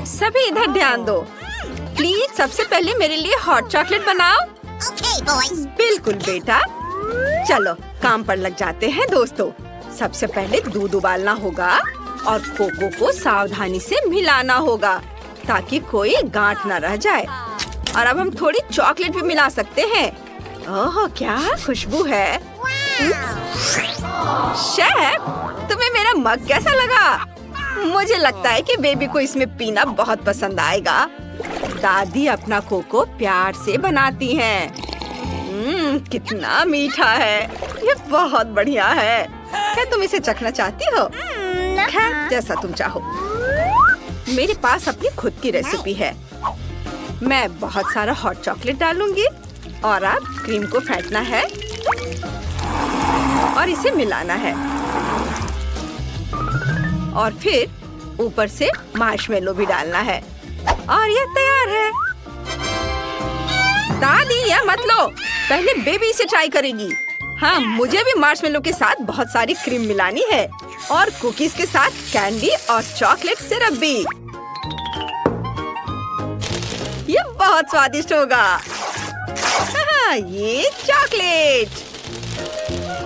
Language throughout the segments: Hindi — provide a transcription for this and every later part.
सभी इधर ध्यान दो। प्लीज सबसे पहले मेरे लिए हॉट चॉकलेट बनाओ। बिल्कुल बेटा। चलो काम पर लग जाते हैं दोस्तों। सबसे पहले दूध उबालना होगा और कोको को सावधानी से मिलाना होगा ताकि कोई गांठ न रह जाए। और अब हम थोड़ी चॉकलेट भी मिला सकते हैं। ओह क्या खुशबू है। शेफ, तुम्हें मेरा मग कैसा लगा? मुझे लगता है कि बेबी को इसमें पीना बहुत पसंद आएगा। दादी अपना कोको प्यार से बनाती हैं। कितना मीठा है। ये बहुत बढ़िया है। क्या तुम इसे चखना चाहती हो? खैर जैसा तुम चाहो। मेरे पास अपनी खुद की रेसिपी है। मैं बहुत सारा हॉट चॉकलेट डालूंगी और अब क्रीम को फेंटना है और इसे मिलाना है और फिर ऊपर से मार्शमेलो भी डालना है और ये तैयार है। दादी ये मत लो, पहले बेबी इसे ट्राई करेगी। हाँ, मुझे भी मार्शमेलो के साथ बहुत सारी क्रीम मिलानी है और कुकीज के साथ कैंडी और चॉकलेट सिरप भी। ये बहुत स्वादिष्ट होगा। हाँ, ये चॉकलेट।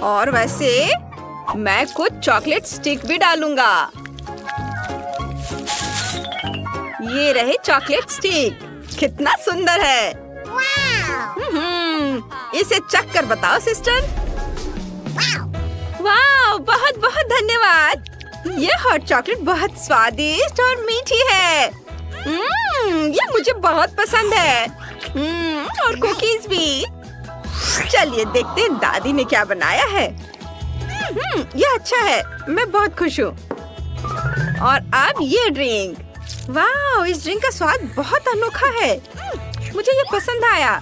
और वैसे मैं कुछ चॉकलेट स्टिक भी डालूंगा। ये रहे चॉकलेट स्टिक। कितना सुंदर है। इसे चख कर बताओ सिस्टर। वाह, बहुत बहुत धन्यवाद। ये हॉट चॉकलेट बहुत स्वादिष्ट और मीठी है। ये मुझे बहुत पसंद है। और कुकीज भी। चलिए देखते हैं दादी ने क्या बनाया है। ये अच्छा है। मैं बहुत खुश हूँ। और अब ये ड्रिंक। वाह, इस ड्रिंक का स्वाद बहुत अनोखा है। मुझे ये पसंद आया।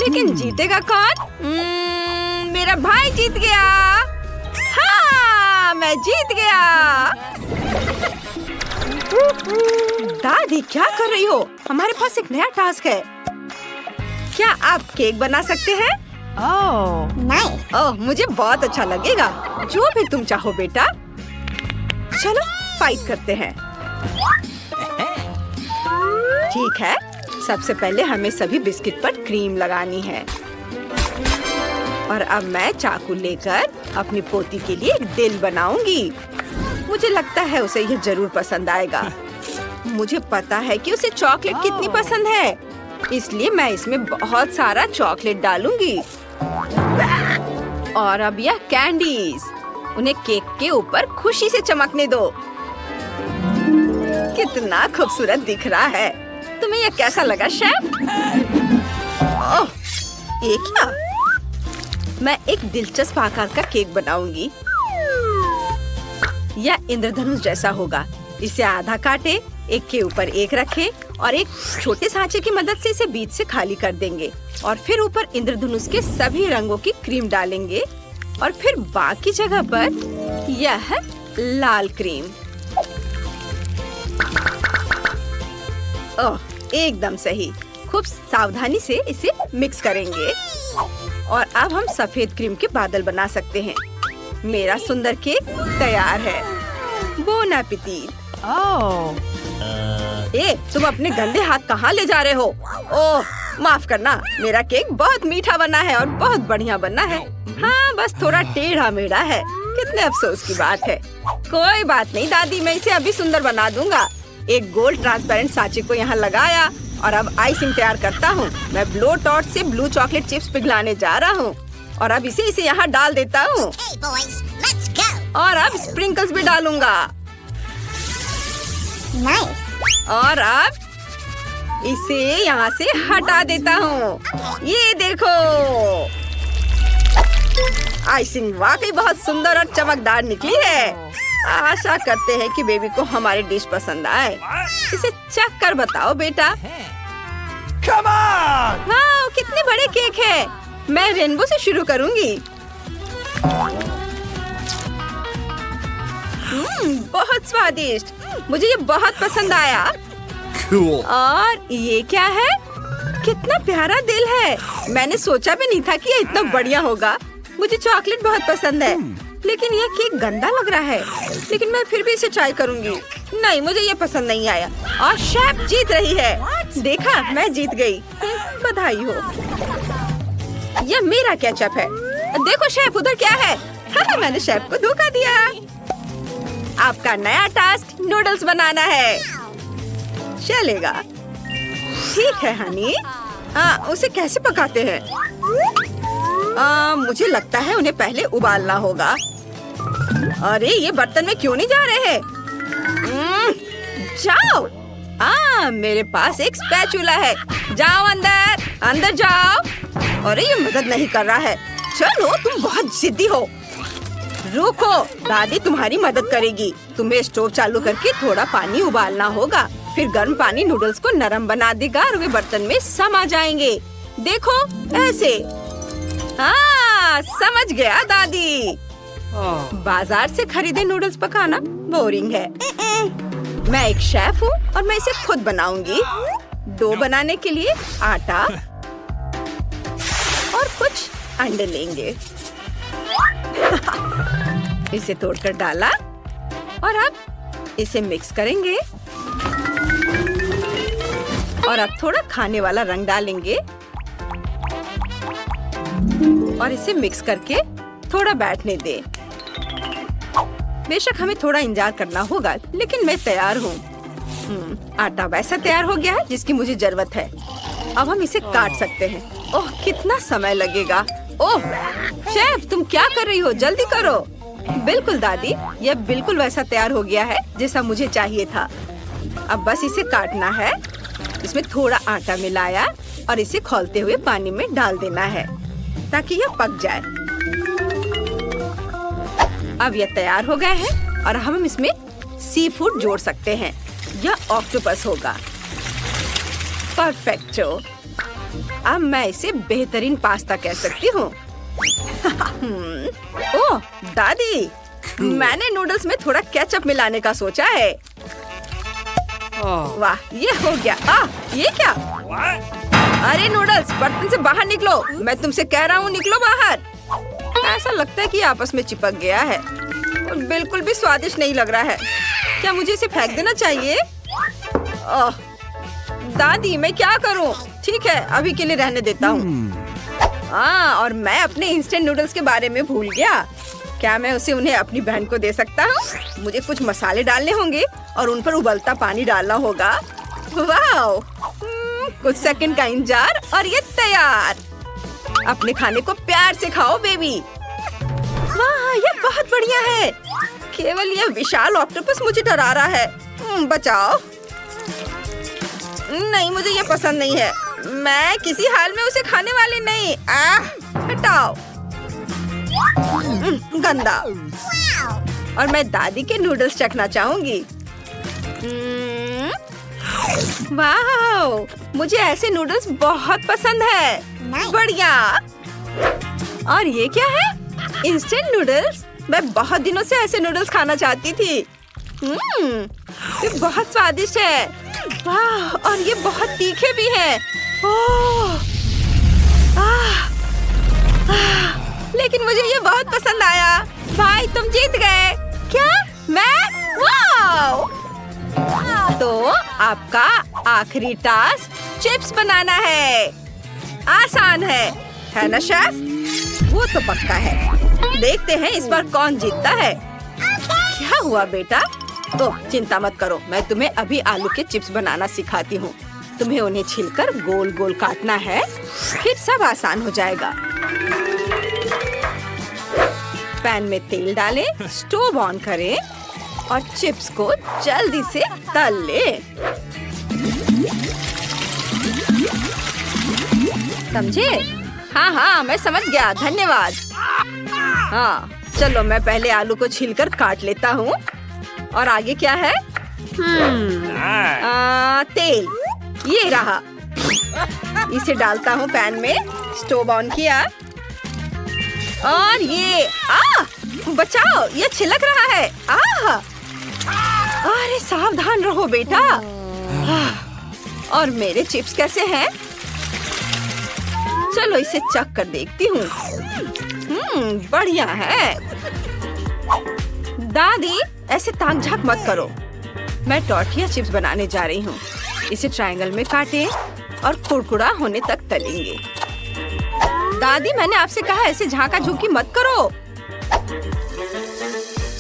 लेकिन जीतेगा कौन? मेरा भाई जीत गया। हाँ, मैं जीत गया। दादी क्या कर रही हो? हमारे पास एक नया टास्क है। क्या आप केक बना सकते हैं? ओह, मुझे बहुत अच्छा लगेगा। जो भी तुम चाहो बेटा। चलो फाइट करते हैं। ठीक है, सबसे पहले हमें सभी बिस्किट पर क्रीम लगानी है। और अब मैं चाकू लेकर अपनी पोती के लिए एक दिल बनाऊंगी। मुझे लगता है उसे यह जरूर पसंद आएगा। मुझे पता है कि उसे चॉकलेट कितनी पसंद है, इसलिए मैं इसमें बहुत सारा चॉकलेट डालूंगी। और अब यह कैंडीज, उन्हें केक के ऊपर खुशी से चमकने दो। कितना खूबसूरत दिख रहा है। तुम्हें यह कैसा लगा शेफ? ओह, ये क्या? मैं एक दिलचस्प आकार का केक बनाऊंगी। यह इंद्रधनुष जैसा होगा। इसे आधा काटे, एक के ऊपर एक रखे और एक छोटे सांचे की मदद से इसे बीच से खाली कर देंगे और फिर ऊपर इंद्रधनुष के सभी रंगों की क्रीम डालेंगे और फिर बाकी जगह पर यह लाल क्रीम। ओह, एकदम सही। खूब सावधानी से इसे मिक्स करेंगे और अब हम सफेद क्रीम के बादल बना सकते हैं। मेरा सुंदर केक तैयार है। Bone appétit. तुम अपने गंदे हाथ कहाँ ले जा रहे हो? ओह, माफ करना, मेरा केक बहुत मीठा बना है और बहुत बढ़िया बना है। हाँ, बस थोड़ा टेढ़ा मेढ़ा है। कितने अफसोस की बात है। कोई बात नहीं दादी, मैं इसे अभी सुंदर बना दूंगा। एक गोल्ड ट्रांसपेरेंट सांचे को यहाँ लगाया और अब आइसिंग तैयार करता हूँ। मैं ब्लो टॉर्च से ब्लू चॉकलेट चिप्स पिघलाने जा रहा हूँ और अब इसे यहाँ डाल देता हूँ और अब स्प्रिंकल्स भी डालूंगा। और अब इसे यहाँ से हटा देता हूँ। ये देखो, आइसिंग वाकई बहुत सुंदर और चमकदार निकली है। आशा करते हैं कि बेबी को हमारी डिश पसंद आए। इसे चख कर बताओ बेटा। वाह, कितने बड़े केक है। मैं रेनबो से शुरू करूंगी। बहुत स्वादिष्ट। मुझे ये बहुत पसंद आया। और ये क्या है? कितना प्यारा दिल है। मैंने सोचा भी नहीं था कि ये इतना बढ़िया होगा। मुझे चॉकलेट बहुत पसंद है। लेकिन ये केक गंदा लग रहा है। लेकिन मैं फिर भी इसे ट्राई करूंगी। नहीं, मुझे ये पसंद नहीं आया और शेफ जीत रही है। देखा, मैं जीत गई। बधाई हो। यह मेरा केचप है। देखो शेफ, उधर क्या है? मैंने शेफ को धोखा दिया। आपका नया टास्क नूडल्स बनाना है। चलेगा। ठीक है हनी। उसे कैसे पकाते हैं? मुझे लगता है उन्हें पहले उबालना होगा। अरे ये बर्तन में क्यों नहीं जा रहे हैं? जाओ। मेरे पास एक स्पैचुला है। जाओ अंदर, अंदर जाओ। अरे ये मदद नहीं कर रहा है। चलो, तुम बहुत जिद्दी हो। रुको, दादी तुम्हारी मदद करेगी। तुम्हें स्टोव चालू करके थोड़ा पानी उबालना होगा। फिर गर्म पानी नूडल्स को नरम बना देगा और वे बर्तन में समा जाएंगे। देखो, ऐसे। समझ गया दादी। बाजार से खरीदे नूडल्स पकाना बोरिंग है। मैं एक शेफ हूँ और मैं इसे खुद बनाऊंगी। डो बनाने के लिए आटा और कुछ अंडे लेंगे। इसे तोड़कर डाला और अब इसे मिक्स करेंगे और अब थोड़ा खाने वाला रंग डालेंगे और इसे मिक्स करके थोड़ा बैठने दे। बेशक हमें थोड़ा इंतजार करना होगा, लेकिन मैं तैयार हूँ। आटा वैसा तैयार हो गया है जिसकी मुझे जरूरत है। अब हम इसे काट सकते हैं। ओह, कितना समय लगेगा। ओह शेफ, तुम क्या कर रही हो? जल्दी करो। बिल्कुल दादी, यह बिल्कुल वैसा तैयार हो गया है जैसा मुझे चाहिए था। अब बस इसे काटना है। इसमें थोड़ा आटा मिलाया और इसे खौलते हुए पानी में डाल देना है ताकि यह पक जाए। अब यह तैयार हो गया है और हम इसमें सी फूड जोड़ सकते हैं। यह ऑक्टोपस होगा। परफेक्टो। अब मैं इसे बेहतरीन पास्ता कह सकती हूँ। ओह दादी, मैंने नूडल्स में थोड़ा केचप मिलाने का सोचा है। वाह, ये हो गया। ये क्या? अरे नूडल्स, बर्तन से बाहर निकलो। मैं तुमसे कह रहा हूँ, निकलो बाहर। ऐसा लगता है कि आपस में चिपक गया है और बिल्कुल भी स्वादिष्ट नहीं लग रहा है। क्या मुझे इसे फेंक देना चाहिए? ओह दादी, मैं क्या करूँ? ठीक है, अभी के लिए रहने देता हूँ। और मैं अपने इंस्टेंट नूडल्स के बारे में भूल गया। क्या मैं उन्हें अपनी बहन को दे सकता हूँ? मुझे कुछ मसाले डालने होंगे और उन पर उबलता पानी डालना होगा। वाह, कुछ सेकंड का इंतजार और ये तैयार। अपने खाने को प्यार से खाओ बेबी। वाह, ये बहुत बढ़िया है। केवल यह विशाल ऑक्टोपस मुझे डरा रहा है। बचाओ। नहीं, मुझे ये पसंद नहीं है। मैं किसी हाल में उसे खाने वाली नहीं। हटाओ। गंदा। और मैं दादी के नूडल्स चखना चाहूंगी। वाह, मुझे ऐसे नूडल्स बहुत पसंद है। बढ़िया। और ये क्या है? Instant noodles. मैं बहुत दिनों से ऐसे नूडल्स खाना चाहती थी। ये बहुत स्वादिष्ट है। वाह, और ये बहुत तीखे भी हैं। लेकिन मुझे ये बहुत पसंद आया। भाई, तुम जीत गए। क्या? मैं? वाह! तो आपका आखिरी टास्क चिप्स बनाना है। आसान है ना शेफ? वो तो पक्का है। देखते हैं इस बार कौन जीतता है। क्या हुआ बेटा? तो चिंता मत करो, मैं तुम्हें अभी आलू के चिप्स बनाना सिखाती हूँ। तुम्हें उन्हें छिलकर गोल गोल काटना है, फिर सब आसान हो जाएगा। पैन में तेल डालें, स्टोव ऑन करें और चिप्स को जल्दी से तल लें। समझे? हाँ, मैं समझ गया, धन्यवाद। हाँ, चलो मैं पहले आलू को छीलकर काट लेता हूँ। और आगे क्या है? तेल, ये रहा। इसे डालता हूँ पैन में। स्टोव ऑन किया और ये बचाओ, ये छिलक रहा है। अरे सावधान रहो बेटा। और मेरे चिप्स कैसे हैं? चलो इसे चख कर देखती हूँ। बढ़िया है। दादी ऐसे ताक झाक मत करो। मैं टॉर्टिया चिप्स बनाने जा रही हूँ। इसे ट्रायंगल में काटें और कुरकुरा होने तक तलेंगे। दादी मैंने आपसे कहा ऐसे झांका झूकी मत करो।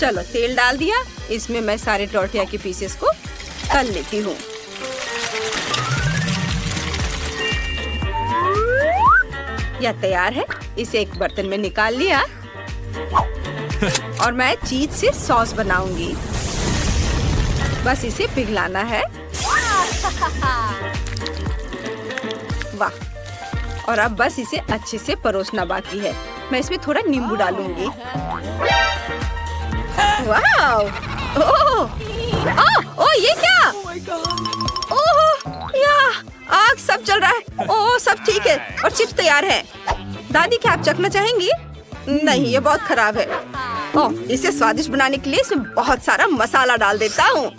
चलो तेल डाल दिया। इसमें मैं सारे टॉर्टिया के पीसेस को तल लेती हूँ। यह तैयार है। इसे एक बर्तन में निकाल लिया और मैं चीज से सॉस बनाऊंगी। बस इसे पिघलाना है। वाह! और अब बस इसे अच्छे से परोसना बाकी है। मैं इसमें थोड़ा नींबू डालूंगी। वाह! ओह! ओह ये क्या? ओह या आग सब चल रहा है। ओह सब ठीक है और चिप्स तैयार है। दादी क्या आप चखना चाहेंगी? नहीं ये बहुत खराब है। ओह इसे स्वादिष्ट बनाने के लिए इसमें बहुत सारा मसाला डाल देता हूँ।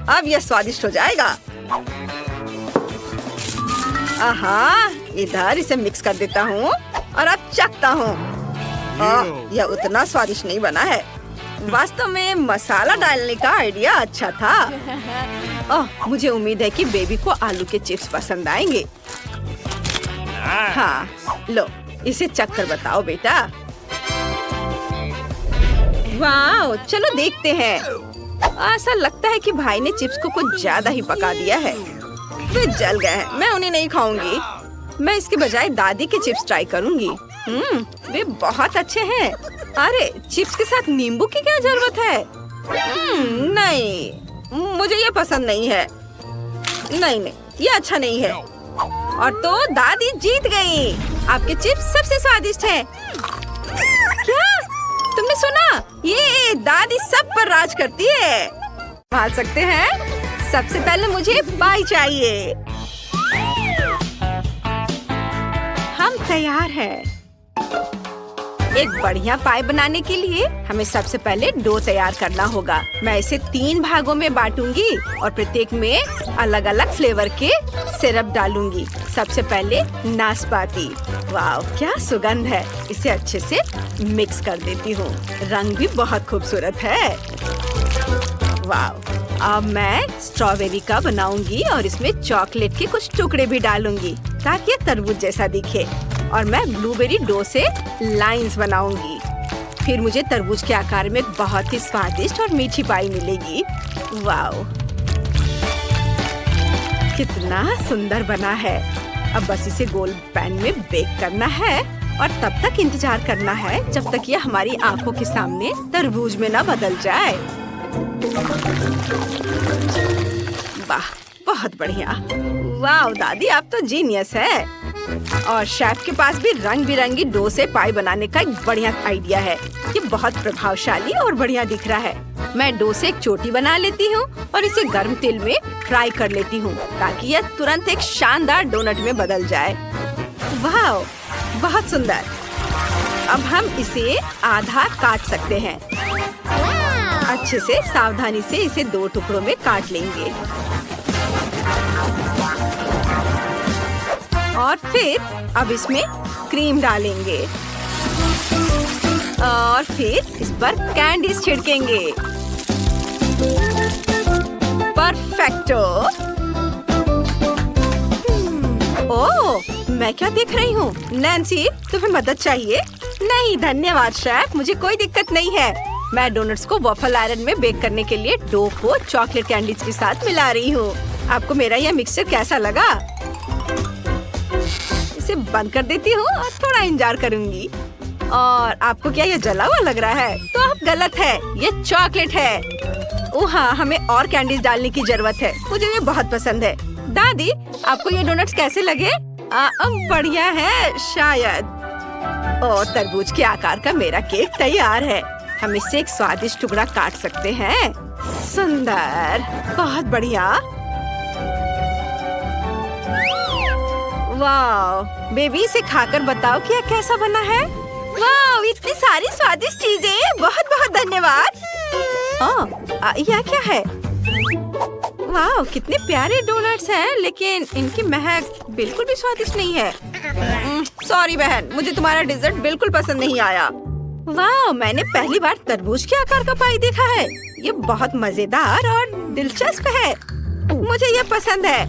अब यह स्वादिष्ट हो जाएगा। आहा इधर इसे मिक्स कर देता हूँ और अब चखता हूँ। यह उतना स्वादिष्ट नहीं बना है। वास्तव में मसाला डालने का आइडिया अच्छा था। मुझे उम्मीद है कि बेबी को आलू के चिप्स पसंद आएंगे। हाँ लो इसे चख कर बताओ बेटा। वाह चलो देखते हैं। ऐसा लगता है कि भाई ने चिप्स को कुछ ज्यादा ही पका दिया है। वे जल गए हैं। मैं उन्हें नहीं खाऊंगी। मैं इसके बजाय दादी के चिप्स ट्राई करूंगी। वे बहुत अच्छे हैं। अरे चिप्स के साथ नींबू की क्या जरूरत है? नहीं मुझे ये पसंद नहीं है। नहीं ये अच्छा नहीं है। और तो दादी जीत गई। आपके चिप्स सबसे स्वादिष्ट हैं। क्या तुमने सुना? ये दादी सब पर राज करती है। खा सकते हैं। सबसे पहले मुझे पाई चाहिए। हम तैयार हैं। एक बढ़िया पाई बनाने के लिए हमें सबसे पहले डो तैयार करना होगा। मैं इसे 3 भागों में बांटूंगी और प्रत्येक में अलग अलग फ्लेवर के सिरप डालूंगी। सबसे पहले नाशपाती। वाह क्या सुगंध है। इसे अच्छे से मिक्स कर देती हूँ। रंग भी बहुत खूबसूरत है। वाह अब मैं स्ट्रॉबेरी का बनाऊंगी और इसमें चॉकलेट के कुछ टुकड़े भी डालूंगी ताकि ये तरबूज जैसा दिखे। और मैं ब्लूबेरी डो से लाइंस बनाऊंगी। फिर मुझे तरबूज के आकार में बहुत ही स्वादिष्ट और मीठी पाई मिलेगी। वाह कितना सुंदर बना है। अब बस इसे गोल पैन में बेक करना है और तब तक इंतजार करना है जब तक ये हमारी आंखों के सामने तरबूज में न बदल जाए। वाह बहुत बढ़िया। वाह दादी आप तो जीनियस है। और शेफ के पास भी रंग बिरंगी डो से पाई बनाने का एक बढ़िया आइडिया है। ये बहुत प्रभावशाली और बढ़िया दिख रहा है। मैं डो से एक चोटी बना लेती हूँ और इसे गर्म तेल में फ्राई कर लेती हूँ ताकि यह तुरंत एक शानदार डोनट में बदल जाए। वाह बहुत सुंदर। अब हम इसे आधा काट सकते हैं। अच्छे से सावधानी से इसे 2 टुकड़ों में काट लेंगे और फिर अब इसमें क्रीम डालेंगे और फिर इस पर कैंडीज छिड़केंगे। परफेक्टो। ओह मैं क्या देख रही हूँ? नैन्सी तुम्हें मदद चाहिए? नहीं धन्यवाद शेफ, मुझे कोई दिक्कत नहीं है। मैं डोनट्स को वॉफल आयरन में बेक करने के लिए डो को चॉकलेट कैंडीज के साथ मिला रही हूँ। आपको मेरा यह मिक्सचर कैसा लगा? इसे बंद कर देती हूँ और थोड़ा इंतजार करूंगी। और आपको क्या यह जला हुआ लग रहा है? तो आप गलत है, ये चॉकलेट है। ओह हाँ हमें और कैंडीज डालने की जरूरत है। मुझे ये बहुत पसंद है। दादी आपको ये डोनट्स कैसे लगे? बढ़िया है शायद। ओ तरबूज के आकार का मेरा केक तैयार है। हम इससे एक स्वादिष्ट टुकड़ा काट सकते हैं। सुंदर बहुत बढ़िया। वाह बेबी इसे खाकर बताओ कि यह कैसा बना है। वाह इतनी सारी स्वादिष्ट चीजें। बहुत बहुत धन्यवाद। यह क्या है? वाह कितने प्यारे डोनट्स हैं लेकिन इनकी महक बिल्कुल भी स्वादिष्ट नहीं है। सॉरी बहन मुझे तुम्हारा डिजर्ट बिल्कुल पसंद नहीं आया। वाह, मैंने पहली बार तरबूज के आकार का पाई देखा है। ये बहुत मजेदार और दिलचस्प है। मुझे ये पसंद है।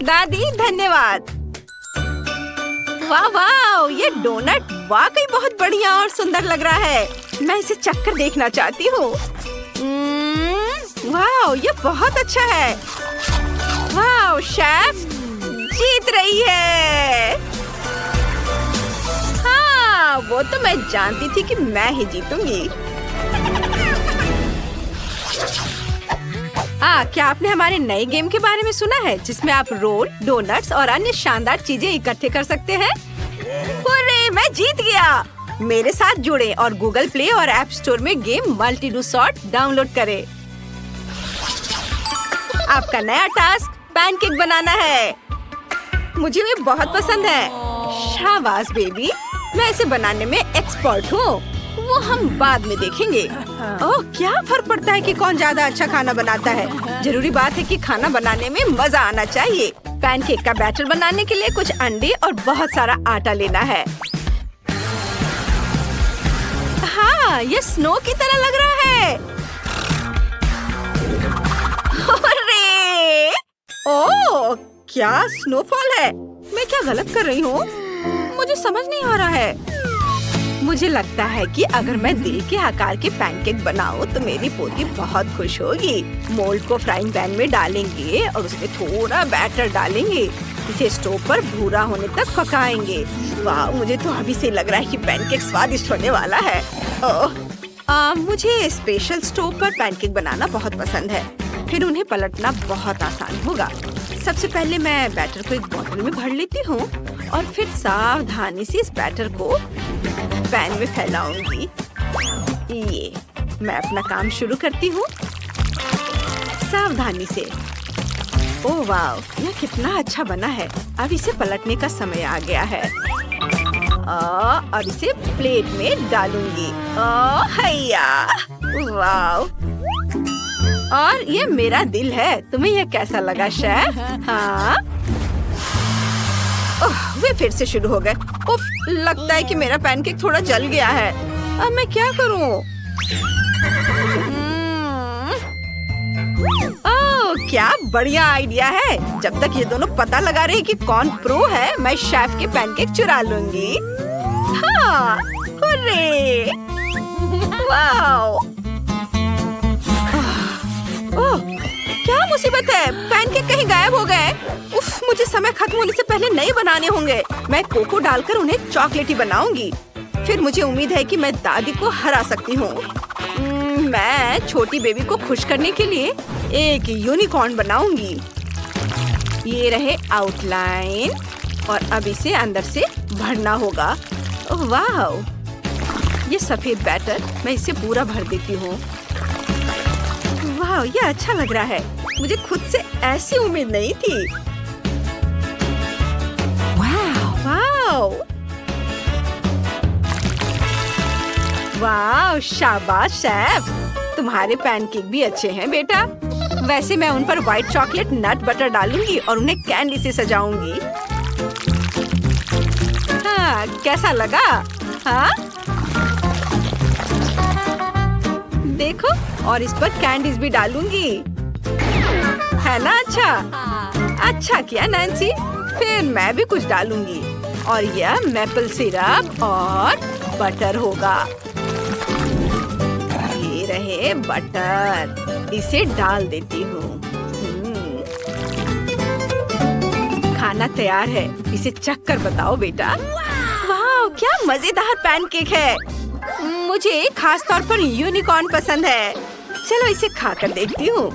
दादी धन्यवाद। वाह वाह, ये डोनट वाकई बहुत बढ़िया और सुंदर लग रहा है। मैं इसे चखकर देखना चाहती हूँ। वाह, ये बहुत अच्छा है। वाह, शेफ जीत रही है। हाँ, वो तो मैं जानती थी कि मैं ही जीतूंगी। क्या आपने हमारे नए गेम के बारे में सुना है, जिसमें आप रोल, डोनट्स और अन्य शानदार चीजें इकट्ठे कर सकते हैं? अरे, मैं जीत गया। मेरे साथ जुड़े और गूगल प्ले और ऐप स्टोर में game multi do sort download करें। आपका नया टास्क पैनकेक बनाना है। मुझे ये बहुत पसंद है। शाबाश बेबी, मैं इसे बनाने में एक्सपर्ट हूँ। वो हम बाद में देखेंगे। ओह, क्या फर्क पड़ता है कि कौन ज्यादा अच्छा खाना बनाता है। जरूरी बात है कि खाना बनाने में मजा आना चाहिए। पैनकेक का बैटर बनाने के लिए कुछ अंडे और बहुत सारा आटा लेना है। हाँ, ये स्नो की तरह लग रहा है। अरे! ओह, क्या स्नोफॉल है। मैं क्या गलत कर रही हूँ? मुझे समझ नहीं आ रहा है। मुझे लगता है कि अगर मैं दिल के आकार के पैनकेक बनाऊं तो मेरी पोती बहुत खुश होगी। मोल्ड को फ्राइंग पैन में डालेंगे और उसमें थोड़ा बैटर डालेंगे। इसे स्टोव पर भूरा होने तक पकाएंगे। वाह, मुझे तो अभी से लग रहा है कि पैनकेक स्वादिष्ट होने वाला है। मुझे स्पेशल स्टोव पर पैनकेक बनाना बहुत पसंद है। फिर उन्हें पलटना बहुत आसान होगा। सबसे पहले मैं बैटर को एक बोतल में भर लेती हूँ और फिर सावधानी से इस बैटर को पैन में फैलाऊंगी। ये मैं अपना काम शुरू करती हूँ सावधानी से। ओह वाह, यह कितना अच्छा बना है। अब इसे पलटने का समय आ गया है। अब इसे प्लेट में डालूंगी। हैया, वाह। और ये मेरा दिल है। तुम्हें यह कैसा लगा शेफ? हाँ, वे फिर से शुरू हो गए। उफ, लगता है कि मेरा पैनकेक थोड़ा जल गया है। अब मैं क्या करूं? ओह, क्या बढ़िया आइडिया है। जब तक ये दोनों पता लगा रहे कि कौन प्रो है, मैं शेफ के पैनकेक चुरा लूंगी। हाँ, हुर्रे! वाओ! ओह, क्या मुसीबत है। पैनकेक कहीं गायब हो गए। उफ, मुझे समय खत्म होने से पहले नए बनाने होंगे। मैं कोको डालकर उन्हें चॉकलेटी बनाऊंगी। फिर मुझे उम्मीद है कि मैं दादी को हरा सकती हूँ। मैं छोटी बेबी को खुश करने के लिए एक यूनिकॉर्न बनाऊंगी। ये रहे आउटलाइन और अब इसे अंदर से भरना होगा। ओह वाह, ये सफेद बैटर मैं इसे पूरा भर देती हूँ। वाह, ये अच्छा लग रहा है। मुझे खुद से ऐसी उम्मीद नहीं थी। वाह, वाह, शाबाश शेफ। तुम्हारे पैनकेक भी अच्छे हैं बेटा। वैसे मैं उन पर व्हाइट चॉकलेट नट बटर डालूंगी और उन्हें कैंडी से सजाऊंगी। हाँ, कैसा लगा? हाँ, देखो, और इस पर कैंडीज भी डालूंगी। है ना अच्छा किया नैन्सी। फिर मैं भी कुछ डालूंगी और यह मैपल सिरप और बटर होगा। ये रहे बटर, इसे डाल देती हूँ। खाना तैयार है। इसे चख कर बताओ बेटा। वाह, क्या मजेदार पैनकेक है। मुझे खास तौर पर यूनिकॉर्न पसंद है। चलो इसे खाकर देखती हूँ।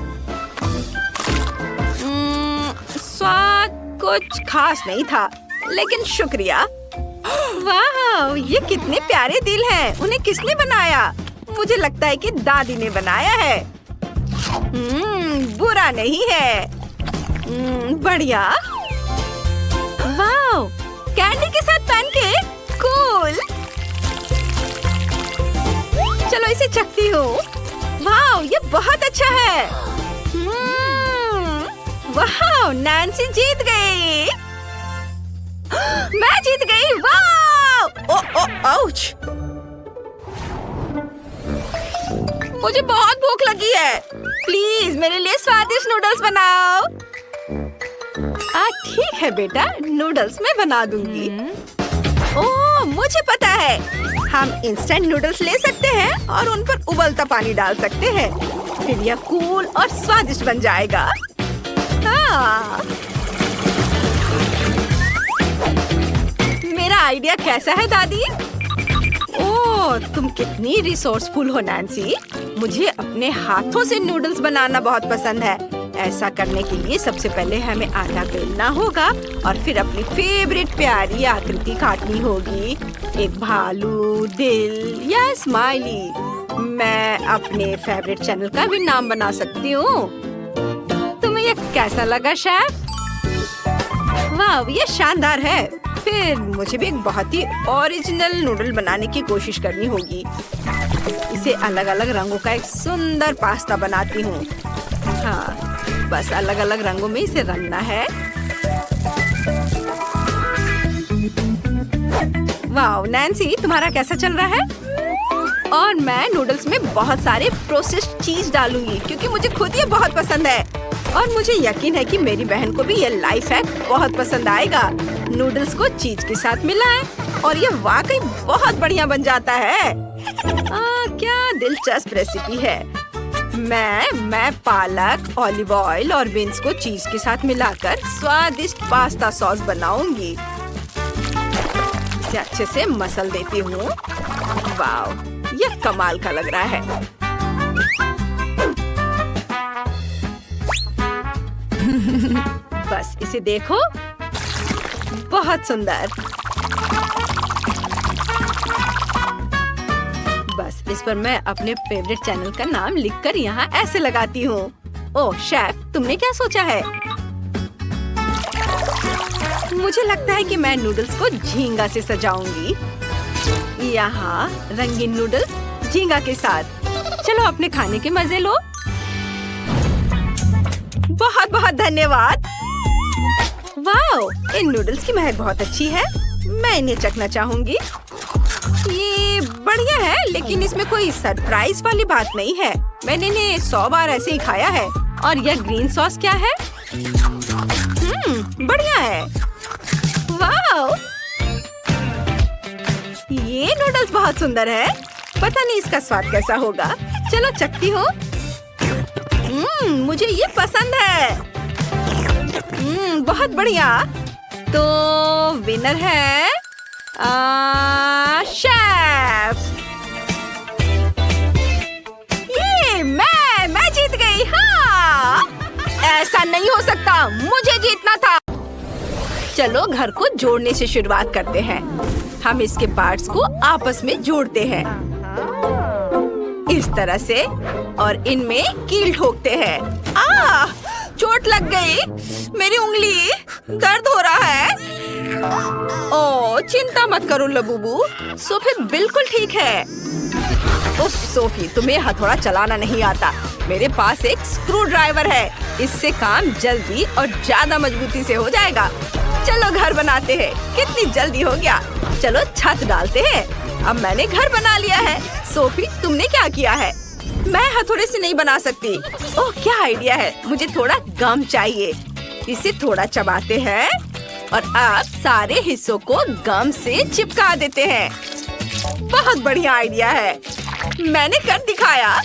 स्वाद कुछ खास नहीं था, लेकिन शुक्रिया। वाह, ये कितने प्यारे दिल हैं। उन्हें किसने बनाया? मुझे लगता है कि दादी ने बनाया है। बुरा नहीं है। बढ़िया। वाह, कैंडी के साथ पैनकेक, कूल। चलो इसे चखती हूँ। वाह, ये बहुत अच्छा है। वाह, नैन्सी जीत गई। मैं जीत गई। वाह! ओ, आउच! मुझे बहुत भूख लगी है। प्लीज मेरे लिए स्वादिष्ट नूडल्स बनाओ। ठीक है बेटा, नूडल्स मैं बना दूंगी। ओह, मुझे पता है। हम इंस्टेंट नूडल्स ले सकते हैं और उन पर उबलता पानी डाल सकते हैं। फिर यह कूल और स्वादिष्ट बन जाएगा। हाँ। मेरा आइडिया कैसा है दादी? ओह, तुम कितनी रिसोर्सफुल हो नैन्सी। मुझे अपने हाथों से नूडल्स बनाना बहुत पसंद है। ऐसा करने के लिए सबसे पहले हमें आटा बेलना होगा और फिर अपनी फेवरेट प्यारी आकृति काटनी होगी। एक भालू, दिल या स्माइली। मैं अपने फेवरेट चैनल का भी नाम बना सकती हूँ। तुम्हें यह कैसा लगा शेफ? वाह, ये शानदार है। फिर मुझे भी एक बहुत ही ओरिजिनल नूडल बनाने की कोशिश करनी होगी। इसे अलग अलग रंगों का एक सुंदर पास्ता बनाती हूँ। हाँ, बस अलग अलग रंगों में इसे रंगना है। वाह नैन्सी, तुम्हारा कैसा चल रहा है? और मैं नूडल्स में बहुत सारे प्रोसेस्ड चीज डालूंगी क्योंकि मुझे खुद ये बहुत पसंद है। और मुझे यकीन है कि मेरी बहन को भी ये लाइफ हैक बहुत पसंद आएगा। नूडल्स को चीज के साथ मिलाएं और ये वाकई बहुत बढ़िया बन जाता है। क्या दिलचस्प रेसिपी है। मैं पालक, ऑलिव ऑयल और बीन्स को चीज के साथ मिलाकर स्वादिष्ट पास्ता सॉस बनाऊंगी। इसे अच्छे से मसल देती हूँ। वाह, यह कमाल का लग रहा है। बस इसे देखो, बहुत सुंदर। बस इस पर मैं अपने फेवरेट चैनल का नाम लिखकर यहाँ ऐसे लगाती हूँ। ओह शेफ, तुमने क्या सोचा है? मुझे लगता है कि मैं नूडल्स को झींगा से सजाऊंगी। यहाँ रंगीन नूडल्स झींगा के साथ। चलो अपने खाने के मजे लो। बहुत बहुत धन्यवाद। वाह, इन नूडल्स की महक बहुत अच्छी है। मैं इन्हें चखना चाहूंगी। ये बढ़िया है, लेकिन इसमें कोई सरप्राइज वाली बात नहीं है। मैंने इन्हें 100 बार ऐसे ही खाया है। और यह ग्रीन सॉस क्या है? बढ़िया है। वाह, ये नूडल्स बहुत सुंदर है। पता नहीं इसका स्वाद कैसा होगा। चलो चखती हूँ। मुझे ये पसंद है। बहुत बढ़िया। तो विनर है शेफ। ये मैं जीत गई। हाँ, ऐसा नहीं हो सकता, मुझे जीतना था। चलो घर को जोड़ने से शुरुआत करते हैं। हम इसके पार्ट्स को आपस में जोड़ते हैं इस तरह से और इनमें कील ठोकते हैं। चोट लग गई, मेरी उंगली दर्द हो रहा है। ओह, चिंता मत करो लबूबू, सोफी बिल्कुल ठीक है। ओह सोफी, तुम्हें हथौड़ा चलाना नहीं आता। मेरे पास एक स्क्रू ड्राइवर है। इससे काम जल्दी और ज्यादा मजबूती से हो जाएगा। चलो घर बनाते हैं। कितनी जल्दी हो गया। चलो छत डालते हैं। अब मैंने घर बना लिया है। सोफी, तुमने क्या किया है? मैं हथौड़े से नहीं बना सकती। ओह, क्या आइडिया है। मुझे थोड़ा गम चाहिए। इसे थोड़ा चबाते हैं और अब सारे हिस्सों को गम से चिपका देते हैं। बहुत बढ़िया आइडिया है। मैंने कर दिखाया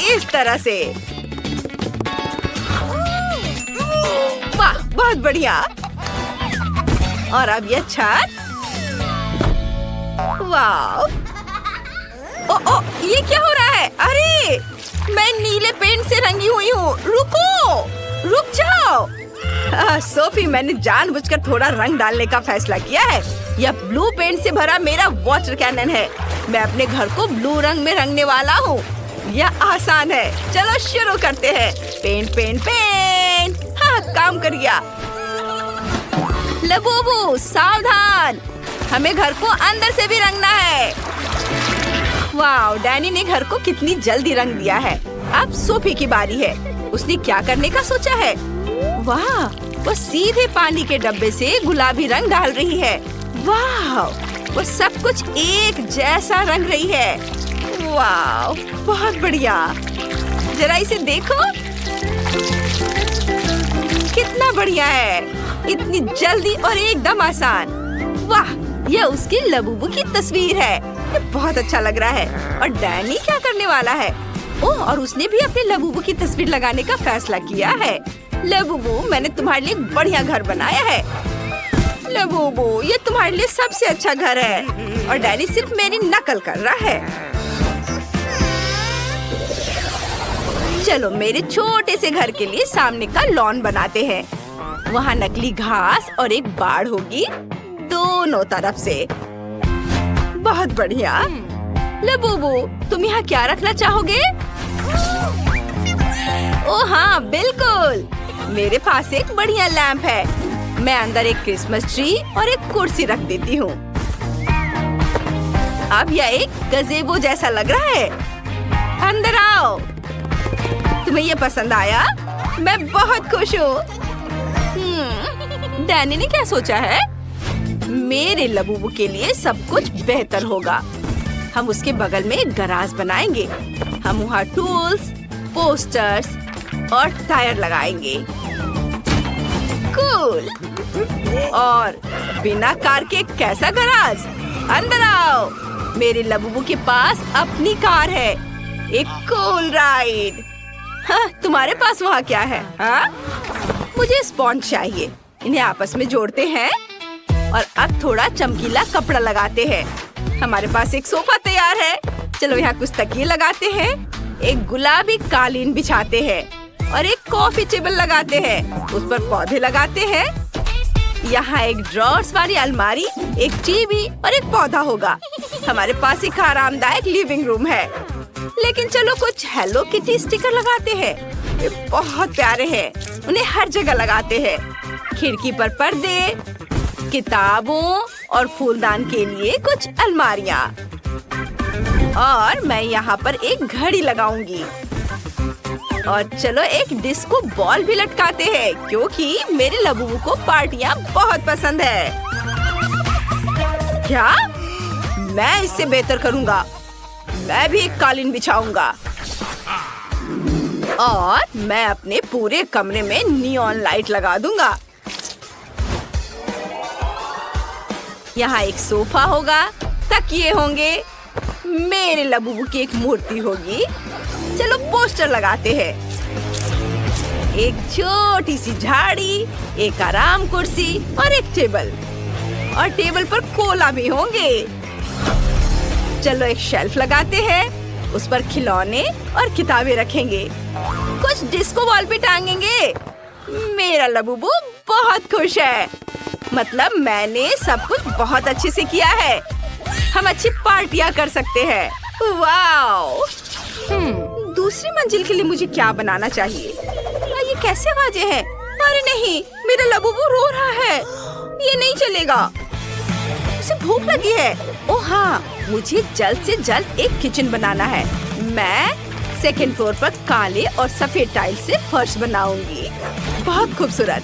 इस तरह से। वाह, बहुत बढ़िया। और अब यह छत। वाह, ओ, ये क्या हो रहा है? अरे, मैं नीले पेंट से रंगी हुई हूँ। रुको, रुक जाओ। सोफी, मैंने जानबूझकर थोड़ा रंग डालने का फैसला किया है। यह ब्लू पेंट से भरा मेरा वाटर कैनन है। मैं अपने घर को ब्लू रंग में रंगने वाला हूँ। यह आसान है। चलो शुरू करते हैं। Paint paint paint. हाँ, काम कर गया। लबूबू सावधान, हमें घर को अंदर से भी रंगना है। वाह, डैनी ने घर को कितनी जल्दी रंग दिया है। अब सोफी की बारी है। उसने क्या करने का सोचा है? वाह, वो सीधे पानी के डब्बे से गुलाबी रंग डाल रही है। वाह, वो सब कुछ एक जैसा रंग रही है। वाह, बहुत बढ़िया। जरा इसे देखो, कितना बढ़िया है। इतनी जल्दी और एकदम आसान। वाह, यह उसकी लबूबू की तस्वीर है। ये बहुत अच्छा लग रहा है। और डैनी क्या करने वाला है? ओह, और उसने भी अपने लबूबू की तस्वीर लगाने का फैसला किया है। लबूबू, मैंने तुम्हारे लिए एक बढ़िया घर बनाया है। लबूबू, ये तुम्हारे लिए सबसे अच्छा घर है। और डैनी सिर्फ मेरी नकल कर रहा है। चलो मेरे छोटे से घर के लिए सामने का लॉन बनाते हैं। वहाँ नकली घास और एक बाड़ होगी दोनों तरफ से। बहुत बढ़िया। लबूबू, तुम यहाँ क्या रखना चाहोगे? ओह हाँ, बिल्कुल। मेरे पास एक बढ़िया लैंप है। मैं अंदर एक क्रिसमस ट्री और एक कुर्सी रख देती हूँ। अब यह एक गज़ेबो जैसा लग रहा है। अंदर आओ। तुम्हें ये पसंद आया? मैं बहुत खुश हूँ। डैनी ने क्या सोचा है? मेरे लबूबू के लिए सब कुछ बेहतर होगा। हम उसके बगल में एक गराज बनाएंगे। हम वहाँ टूल्स, पोस्टर्स और टायर लगाएंगे। कूल। और बिना कार के कैसा गराज? अंदर आओ। मेरे लबूबू के पास अपनी कार है। एक कूल राइड। हाँ, तुम्हारे पास वहाँ क्या है? हाँ? मुझे स्पॉन्ज चाहिए। इन्हें आपस में जोड़ते हैं और अब थोड़ा चमकीला कपड़ा लगाते हैं। हमारे पास एक सोफा तैयार है। चलो यहाँ कुछ तकिए लगाते हैं। एक गुलाबी कालीन बिछाते हैं और एक कॉफी टेबल लगाते हैं। उस पर पौधे लगाते हैं। यहाँ एक ड्रॉर्स वाली अलमारी, एक टीवी और एक पौधा होगा। हमारे पास एक आरामदायक लिविंग रूम है। लेकिन चलो कुछ हेलो किटी स्टिकर लगाते हैं। ये बहुत प्यारे हैं। उन्हें हर जगह लगाते हैं। खिड़की पर पर्दे, किताबों और फूलदान के लिए कुछ अलमारियाँ। और मैं यहाँ पर एक घड़ी लगाऊंगी। और चलो एक डिस्को बॉल भी लटकाते हैं, क्योंकि मेरे लबूबू को पार्टियाँ बहुत पसंद है। क्या? मैं इससे बेहतर करूँगा। मैं भी एक कालीन बिछाऊंगा। और मैं अपने पूरे कमरे में नियॉन लाइट लगा दूंगा। यहाँ एक सोफा होगा, तकिए होंगे, मेरे लबूबू की एक मूर्ति होगी। चलो पोस्टर लगाते हैं। एक छोटी सी झाड़ी, एक आराम कुर्सी और एक टेबल। और टेबल पर कोला भी होंगे। चलो एक शेल्फ लगाते हैं। उस पर खिलौने और किताबें रखेंगे। कुछ डिस्को बॉल भी टांगेंगे। मेरा लबूबू बहुत खुश है। मतलब मैंने सब कुछ बहुत अच्छे से किया है। हम अच्छी पार्टियां कर सकते हैं। वाओ! दूसरी मंजिल के लिए मुझे क्या बनाना चाहिए? ये कैसे आवाजें हैं? अरे नहीं, मेरा लबूबू रो रहा है। ये नहीं चलेगा। उसे भूख लगी है। ओह हाँ, मुझे जल्द से जल्द एक किचन बनाना है। मैं सेकंड फ्लोर पर काले और सफेद टाइल से फर्श बनाऊंगी। बहुत खूबसूरत।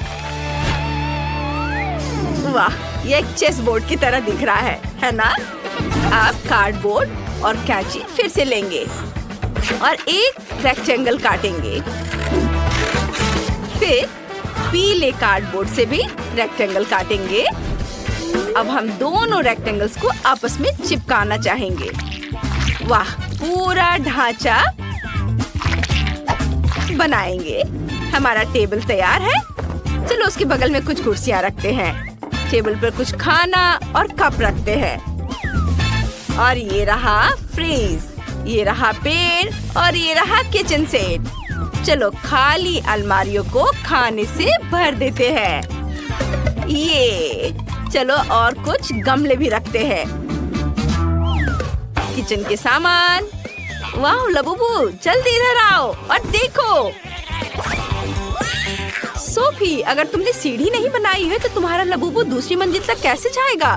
वाह, ये एक चेस बोर्ड की तरह दिख रहा है ना? आप कार्डबोर्ड और कैंची फिर से लेंगे और एक रेक्टेंगल काटेंगे। फिर पीले कार्डबोर्ड से भी रेक्टेंगल काटेंगे। अब हम दोनों रेक्टेंगल्स को आपस में चिपकाना चाहेंगे। वाह, पूरा ढांचा बनाएंगे। हमारा टेबल तैयार है। चलो उसके बगल में कुछ कुर्सियां रखते हैं। टेबल पर कुछ खाना और कप रखते हैं। और ये रहा फ्रीज, ये रहा पेड़ और ये रहा किचन सेट। चलो खाली अलमारियों को खाने से भर देते हैं। ये चलो और कुछ गमले भी रखते हैं। किचन के सामान। वाह लबूबू, जल्दी इधर आओ और देखो। सोफी, अगर तुमने सीढ़ी नहीं बनाई है तो तुम्हारा लबूबू दूसरी मंजिल तक कैसे जाएगा?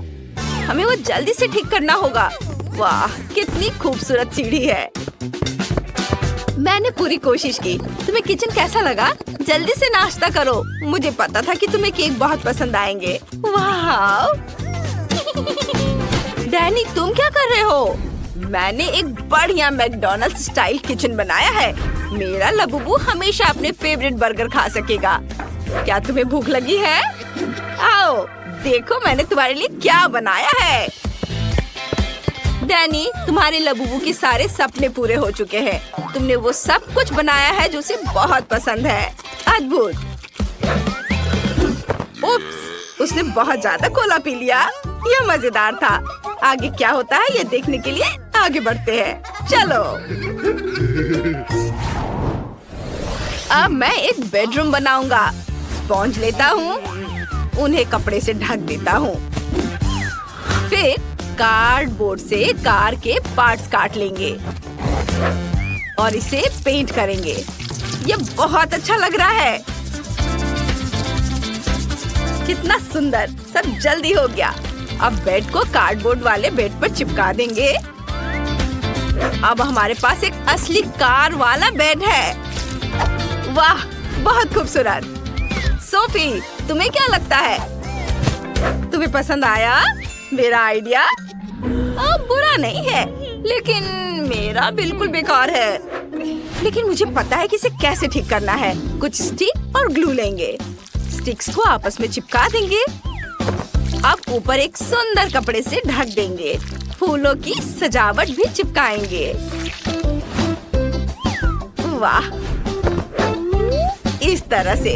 हमें वो जल्दी से ठीक करना होगा। वाह, कितनी खूबसूरत सीढ़ी है। मैंने पूरी कोशिश की। तुम्हें किचन कैसा लगा? जल्दी से नाश्ता करो। मुझे पता था कि तुम्हें केक बहुत पसंद आएंगे। वाह! डैनी, तुम क्या कर रहे हो? मैंने एक बढ़िया मैकडॉनल्ड्स स्टाइल किचन बनाया है। मेरा लबूबू हमेशा अपने फेवरेट बर्गर खा सकेगा। क्या तुम्हें भूख लगी है? आओ देखो मैंने तुम्हारे लिए क्या बनाया है। डैनी, तुम्हारे लबूबू के सारे सपने पूरे हो चुके हैं। तुमने वो सब कुछ बनाया है जो उसे बहुत पसंद है। अद्भुत। उप्स, उसने बहुत ज्यादा कोला पी लिया। यह मजेदार था। आगे क्या होता है ये देखने के लिए आगे बढ़ते हैं। चलो अब मैं एक बेडरूम बनाऊंगा। स्पॉन्ज लेता हूँ, उन्हें कपड़े से ढक देता हूँ। फिर कार्डबोर्ड से कार के पार्ट्स काट लेंगे और इसे पेंट करेंगे। ये बहुत अच्छा लग रहा है। कितना सुंदर, सब जल्दी हो गया। अब बेड को कार्डबोर्ड वाले बेड पर चिपका देंगे। अब हमारे पास एक असली कार वाला बेड है। वाह, बहुत खूबसूरत। सोफी, तुम्हें क्या लगता है? तुम्हें पसंद आया मेरा आइडिया? बुरा नहीं है, लेकिन मेरा बिल्कुल बेकार है। लेकिन मुझे पता है कि इसे कैसे ठीक करना है। कुछ स्टिक और ग्लू लेंगे, स्टिक्स को आपस में चिपका देंगे। अब ऊपर एक सुंदर कपड़े से ढक देंगे। फूलों की सजावट भी चिपकाएंगे। वाह, इस तरह से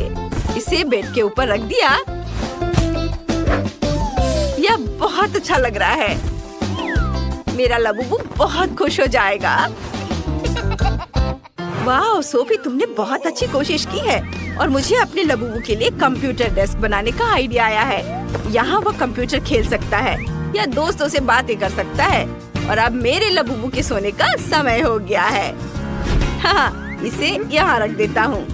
इसे बेड के ऊपर रख दिया। यह बहुत अच्छा लग रहा है। मेरा लबूबू बहुत खुश हो जाएगा। वाह सोफी, तुमने बहुत अच्छी कोशिश की है। और मुझे अपने लबूबू के लिए कंप्यूटर डेस्क बनाने का आइडिया आया है। यहाँ वो कंप्यूटर खेल सकता है या दोस्तों से बातें कर सकता है। और अब मेरे लबूबू के सोने का समय हो गया है। हाँ, इसे यहाँ रख देता हूँ।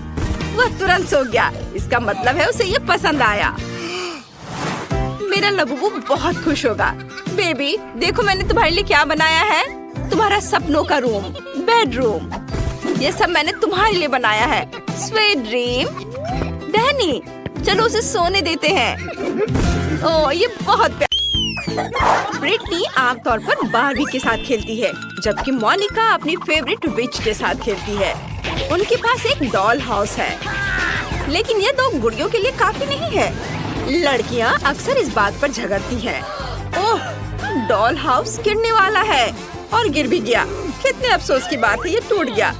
वह तुरंत सो गया। इसका मतलब है उसे ये पसंद आया। मेरा लबूबू बहुत खुश होगा। बेबी, देखो मैंने तुम्हारे लिए क्या बनाया है। तुम्हारा सपनों का रूम, बेडरूम। ये सब मैंने तुम्हारे लिए बनाया है। Sweet dream. डैनी, चलो उसे सोने देते हैं। ओह, ये बहुत ब्रिटनी आमतौर पर बारबी के साथ खेलती है, जबकि मोनिका अपनी फेवरेट विच के साथ खेलती है। उनके पास एक डॉल हाउस है, लेकिन ये दो गुड़ियों के लिए काफी नहीं है। लड़कियां अक्सर इस बात पर झगड़ती हैं। ओह, डॉल हाउस गिरने वाला है और गिर भी गया। कितने अफसोस की बात है, ये टूट गया।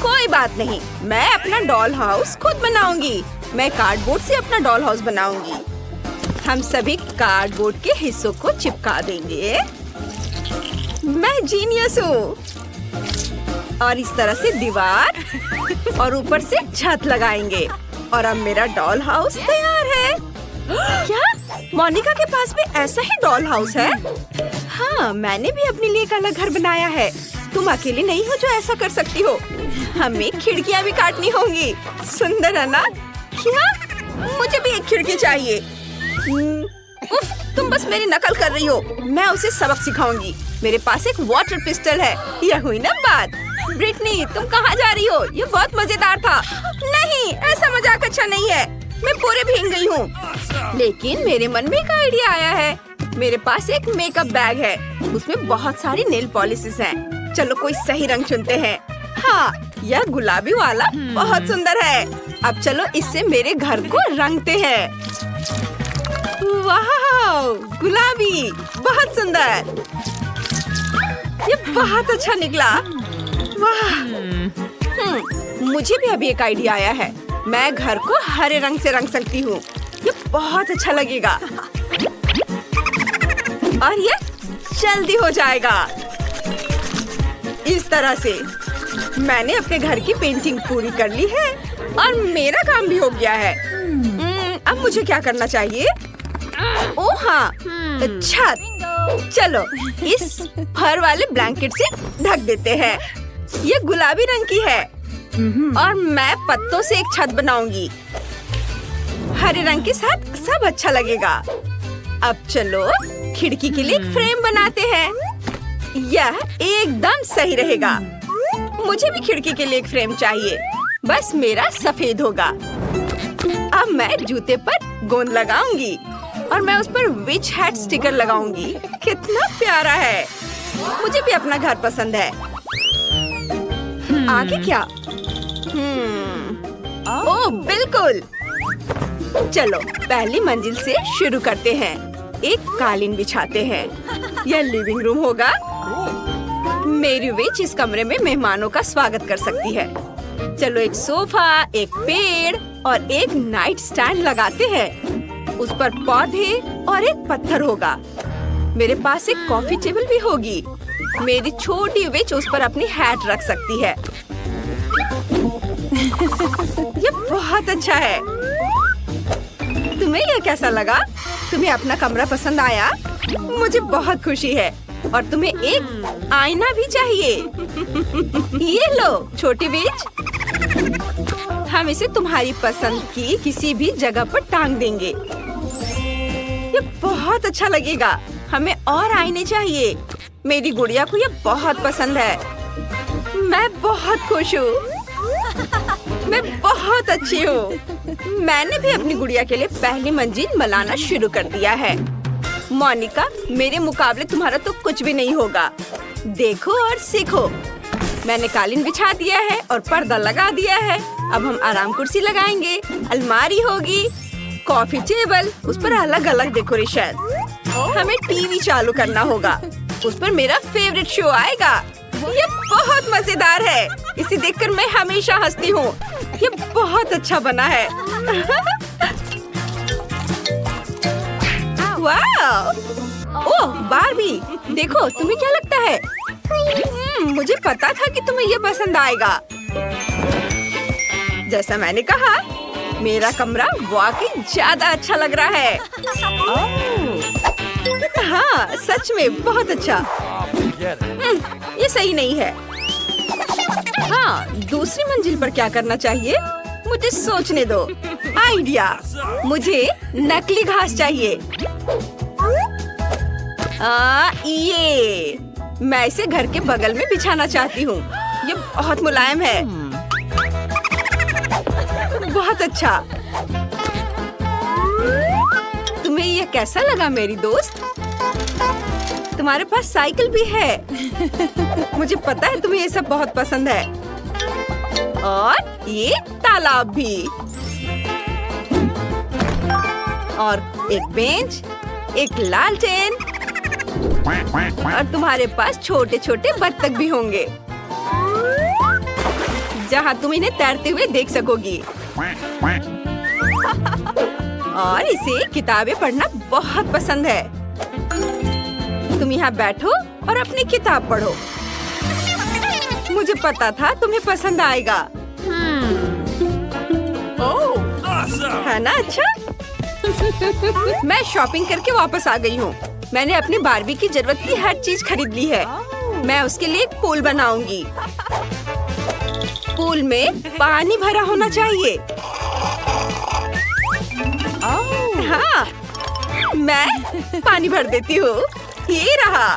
कोई बात नहीं, मैं अपना डॉल हाउस खुद बनाऊंगी। मैं कार्डबोर्ड से अपना डॉल हाउस बनाऊंगी। हम सभी कार्डबोर्ड के हिस्सों को चिपका देंगे। मैं जीनियस हूँ। और इस तरह से दीवार और ऊपर से छत लगाएंगे। और अब मेरा डॉल हाउस तैयार है। क्या मोनिका के पास भी ऐसा ही डॉल हाउस है? हाँ, मैंने भी अपने लिए एक अलग घर बनाया है। तुम अकेले नहीं हो जो ऐसा कर सकती हो। हमें खिड़कियाँ भी काटनी होंगी। सुंदर है ना? क्या? मुझे भी एक खिड़की चाहिए। उफ, तुम बस मेरी नकल कर रही हो। मैं उसे सबक सिखाऊंगी। मेरे पास एक वाटर पिस्टल है। यह हुई ना बात। ब्रिटनी, तुम कहाँ जा रही हो? ये बहुत मजेदार था। नहीं, ऐसा मजाक अच्छा नहीं है। मैं पूरे भीग गई हूँ। लेकिन मेरे मन में एक आइडिया आया है। मेरे पास एक मेकअप बैग है। उसमें बहुत सारी नेल पॉलिशेस हैं। चलो कोई सही रंग चुनते हैं। हाँ, यह गुलाबी वाला बहुत सुंदर है। अब चलो इससे मेरे घर को रंगते हैं। वाह, गुलाबी, बहुत सुंदर। ये बहुत अच्छा निकला। वाह। मुझे भी अभी एक आइडिया आया है। मैं घर को हरे रंग से रंग सकती हूँ। ये बहुत अच्छा लगेगा और ये जल्दी हो जाएगा। इस तरह से मैंने अपने घर की पेंटिंग पूरी कर ली है और मेरा काम भी हो गया है। अब मुझे क्या करना चाहिए? ओह हाँ, छत। चलो इस फर वाले ब्लैंकेट से ढक देते हैं। ये गुलाबी रंग की है और मैं पत्तों से एक छत बनाऊंगी। हरे रंग के साथ सब अच्छा लगेगा। अब चलो खिड़की के लिए एक फ्रेम बनाते हैं। यह एकदम सही रहेगा। मुझे भी खिड़की के लिए एक फ्रेम चाहिए। बस मेरा सफेद होगा। अब मैं जूते पर गोंद लगाऊंगी और मैं उस पर विच हैट स्टिकर लगाऊंगी। कितना प्यारा है। मुझे भी अपना घर पसंद है। आगे क्या? ओह बिल्कुल। चलो पहली मंजिल से शुरू करते हैं। एक कालीन बिछाते हैं। यह लिविंग रूम होगा। मेरी विच इस कमरे में मेहमानों का स्वागत कर सकती है। चलो एक सोफा, एक पेड़ और एक नाइट स्टैंड लगाते हैं। उस पर पौधे और एक पत्थर होगा। मेरे पास एक कॉफी टेबल भी होगी। मेरी छोटी विच उस पर अपनी हैट रख सकती है। ये बहुत अच्छा है। तुम्हें यह कैसा लगा? तुम्हें अपना कमरा पसंद आया? मुझे बहुत खुशी है। और तुम्हें एक आईना भी चाहिए। ये लो छोटी विच। हम इसे तुम्हारी पसंद की किसी भी जगह पर टांग देंगे। ये बहुत अच्छा लगेगा। हमें और आईने चाहिए। मेरी गुड़िया को ये बहुत पसंद है। मैं बहुत खुश हूँ। मैं बहुत अच्छी हूँ। मैंने भी अपनी गुड़िया के लिए पहली मंजिल बनाना शुरू कर दिया है। मोनिका, मेरे मुकाबले तुम्हारा तो कुछ भी नहीं होगा। देखो और सीखो। मैंने कालीन बिछा दिया है और पर्दा लगा दिया है। अब हम आराम कुर्सी लगाएंगे। अलमारी होगी, कॉफी टेबल, उस पर अलग अलग डेकोरेशन। हमें टीवी चालू करना होगा। उस पर मेरा फेवरेट शो आएगा। ये बहुत मजेदार है। इसे देखकर मैं हमेशा हंसती हूँ। ये बहुत अच्छा बना है। वाह! ओह बार्बी, देखो तुम्हें क्या लगता है? मुझे पता था कि तुम्हें ये पसंद आएगा। जैसा मैंने कहा, मेरा कमरा वाकई ज्यादा अच्छा लग रहा है। हाँ सच में बहुत अच्छा। ये सही नहीं है। हाँ, दूसरी मंजिल पर क्या करना चाहिए? मुझे सोचने दो। आइडिया! मुझे नकली घास चाहिए। ये मैं इसे घर के बगल में बिछाना चाहती हूँ। ये बहुत मुलायम है। बहुत अच्छा। तुम्हें यह कैसा लगा मेरी दोस्त? तुम्हारे पास साइकिल भी है। मुझे पता है तुम्हें ये सब बहुत पसंद है। और ये तालाब भी। और एक बेंच, एक लालटेन। और तुम्हारे पास छोटे छोटे बत्तख भी होंगे, जहाँ तुम इन्हें तैरते हुए देख सकोगी। और इसे किताबें पढ़ना बहुत पसंद है। तुम यहाँ बैठो और अपनी किताब पढ़ो। मुझे पता था तुम्हें पसंद आएगा। है ना अच्छा? मैं शॉपिंग करके वापस आ गई हूँ। मैंने अपनी बार्बी की जरूरत की हर चीज खरीद ली है। मैं उसके लिए एक पूल बनाऊंगी। पूल में पानी भरा होना चाहिए। हाँ, मैं पानी भर देती हूँ। ये रहा।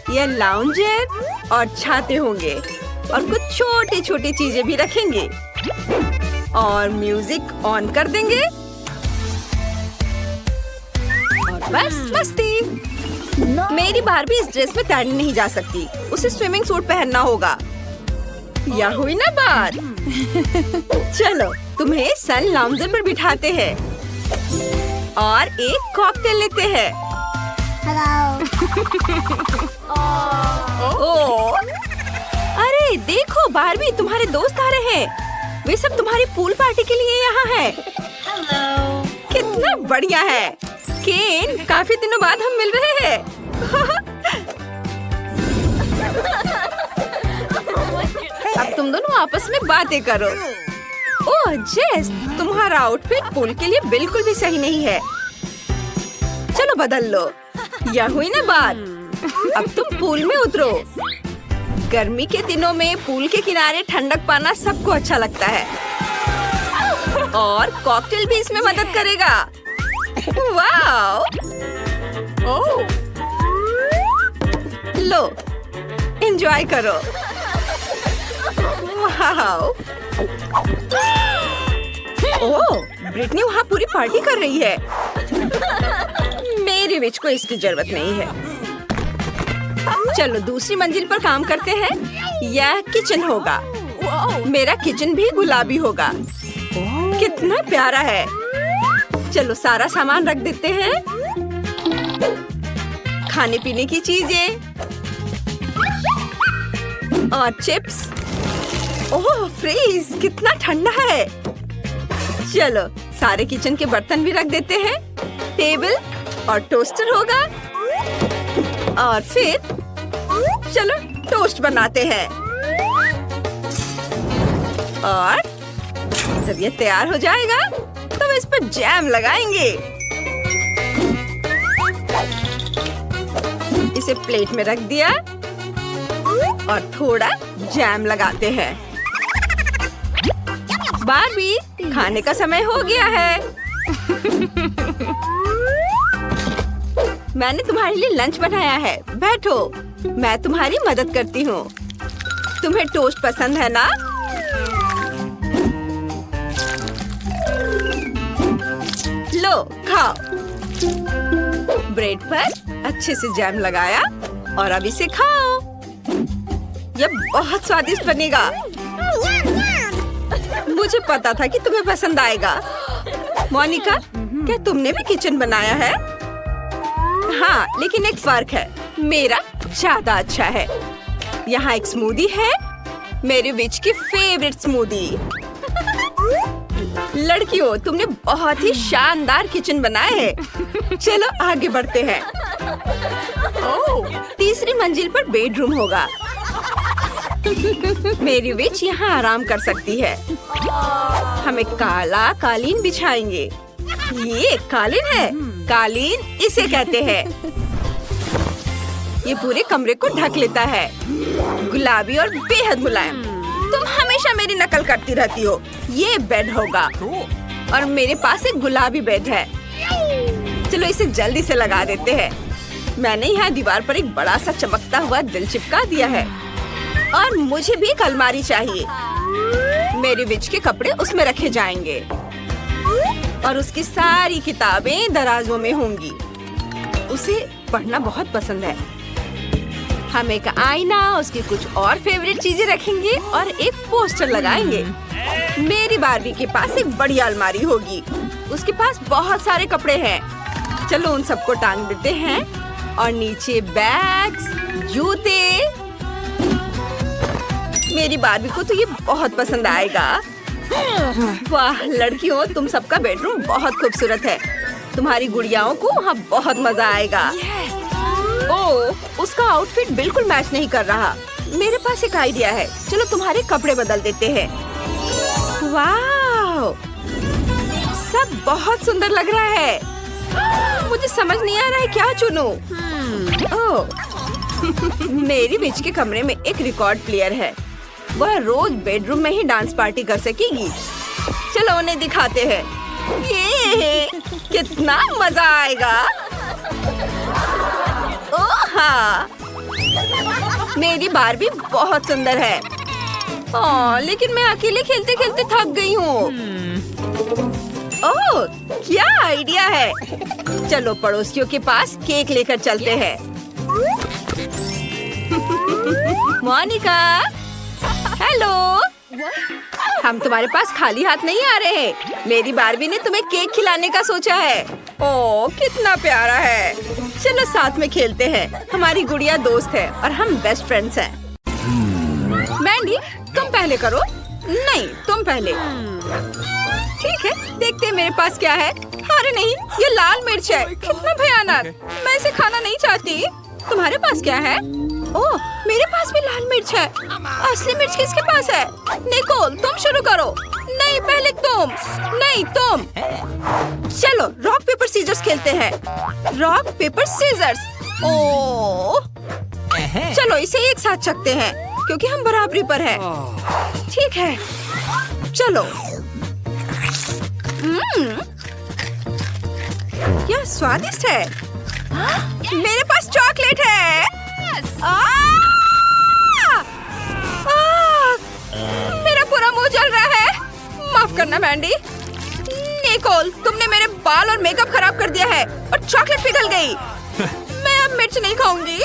ये लाउंजर और छाते होंगे और कुछ छोटी छोटी चीजें भी रखेंगे। और म्यूजिक ऑन कर देंगे। और बस मस्ती। मेरी बार्बी इस ड्रेस में तैरने नहीं जा सकती। उसे स्विमिंग सूट पहनना होगा। यह हुई ना बात। चलो तुम्हें सन लाउंजर पर बिठाते हैं और एक कॉकटेल लेते हैं। ओह, अरे देखो बार्बी, तुम्हारे दोस्त आ रहे हैं। वे सब तुम्हारी पूल पार्टी के लिए यहाँ हैं। कितना बढ़िया है। केन, काफी दिनों बाद हम मिल रहे हैं। अब तुम दोनों आपस में बातें करो। ओह जेस, तुम्हारा आउटफिट पूल के लिए बिल्कुल भी सही नहीं है। चलो बदल लो। यह हुई ना बात। अब तुम पूल में उतरो। गर्मी के दिनों में पूल के किनारे ठंडक पाना सबको अच्छा लगता है। और कॉकटेल भी इसमें मदद करेगा। वाओ! ओह! लो, एंजॉय करो। वाओ! ओह, ब्रिटनी वहाँ पूरी पार्टी कर रही है। मेरी विच को इसकी जरूरत नहीं है। चलो दूसरी मंजिल पर काम करते हैं। यह किचन होगा। मेरा किचन भी गुलाबी होगा। कितना प्यारा है। चलो सारा सामान रख देते हैं। खाने पीने की चीजें और चिप्स। ओह फ्रीज, कितना ठंडा है। चलो सारे किचन के बर्तन भी रख देते हैं। टेबल और टोस्टर होगा। और फिर चलो टोस्ट बनाते हैं। और जब ये तैयार हो जाएगा तो इस पर जैम लगाएंगे। इसे प्लेट में रख दिया और थोड़ा जैम लगाते हैं। बार्बी, खाने का समय हो गया है। मैंने तुम्हारे लिए लंच बनाया है। बैठो, मैं तुम्हारी मदद करती हूँ। तुम्हें टोस्ट पसंद है ना? लो खाओ। ब्रेड पर अच्छे से जैम लगाया और अब इसे खाओ। यह बहुत स्वादिष्ट बनेगा। मुझे पता था कि तुम्हें पसंद आएगा। मोनिका, क्या तुमने भी किचन बनाया है? हाँ, लेकिन एक फर्क है। मेरा ज्यादा अच्छा है। यहाँ एक स्मूदी है, मेरी विच की फेवरेट स्मूदी। लड़कियों, तुमने बहुत ही शानदार किचन बनाया है। चलो आगे बढ़ते हैं। तीसरी मंजिल पर बेडरूम होगा। मेरी विच यहाँ आराम कर सकती है। हम एक काला कालीन बिछाएंगे। ये कालीन है। कालीन इसे कहते हैं। ये पूरे कमरे को ढक लेता है। गुलाबी और बेहद मुलायम। तुम हमेशा मेरी नकल करती रहती हो। ये बेड होगा और मेरे पास एक गुलाबी बेड है। चलो इसे जल्दी से लगा देते हैं। मैंने यहाँ दीवार पर एक बड़ा सा चमकता हुआ दिल चिपका दिया है। और मुझे भी एक अलमारी चाहिए। मेरी विच के कपड़े उसमें रखे जाएंगे और उसकी सारी किताबें दराजों में होंगी। उसे पढ़ना बहुत पसंद है। हम एक आईना, उसकी कुछ और फेवरेट चीजें रखेंगे और एक पोस्टर लगाएंगे। मेरी बार्बी के पास एक बड़ी अलमारी होगी। उसके पास बहुत सारे कपड़े हैं। चलो उन सबको टांग देते हैं और नीचे बैग्स, जूते। मेरी बार्बी को तो ये बहुत पसंद आएगा। वाह लड़कियों, तुम सबका बेडरूम बहुत खूबसूरत है। तुम्हारी गुड़ियाओं को वहाँ बहुत मजा आएगा। ओह, उसका आउटफिट बिल्कुल मैच नहीं कर रहा। मेरे पास एक आइडिया है। चलो तुम्हारे कपड़े बदल देते हैं। वाह, सब बहुत सुंदर लग रहा है। मुझे समझ नहीं आ रहा है क्या चुनूं। ओह, मेरी विच के कमरे में एक रिकॉर्ड प्लेयर है। वह रोज बेडरूम में ही डांस पार्टी कर सकेगी। चलो उन्हें दिखाते हैं। ये कितना मजा आएगा। ओह हाँ, मेरी बार्बी बहुत सुंदर है। लेकिन मैं अकेले खेलते खेलते थक गई हूँ। ओह, क्या आइडिया है। चलो पड़ोसियों के पास केक लेकर चलते हैं। मोनिका, हेलो। हम तुम्हारे पास खाली हाथ नहीं आ रहे हैं। मेरी बार्बी ने तुम्हें केक खिलाने का सोचा है। ओह, कितना प्यारा है। चलो साथ में खेलते हैं। हमारी गुड़िया दोस्त है और हम बेस्ट फ्रेंड्स हैं। मैंडी, तुम पहले करो। नहीं, तुम पहले। ठीक है, देखते हैं मेरे पास क्या है। अरे नहीं, ये लाल मिर्च है। कितना भयानक। मैं इसे खाना नहीं चाहती। तुम्हारे पास क्या है? ओह, मेरे पास भी लाल मिर्च है। असली मिर्च किसके पास है? निकोल, तुम शुरू करो। नहीं, पहले तुम। नहीं, तुम। चलो रॉक पेपर सीजर्स खेलते हैं। Rock paper seizures. ओह, चलो इसे एक साथ चखते हैं क्योंकि हम बराबरी पर हैं। ठीक है, चलो। यह स्वादिष्ट है। मेरे पास चॉकलेट है। मेरा पूरा मुंह जल रहा है। माफ करना मैंडी। निकोल, तुमने मेरे बाल और मेकअप खराब कर दिया है और चॉकलेट पिघल गई। मैं अब मिर्च नहीं खाऊंगी।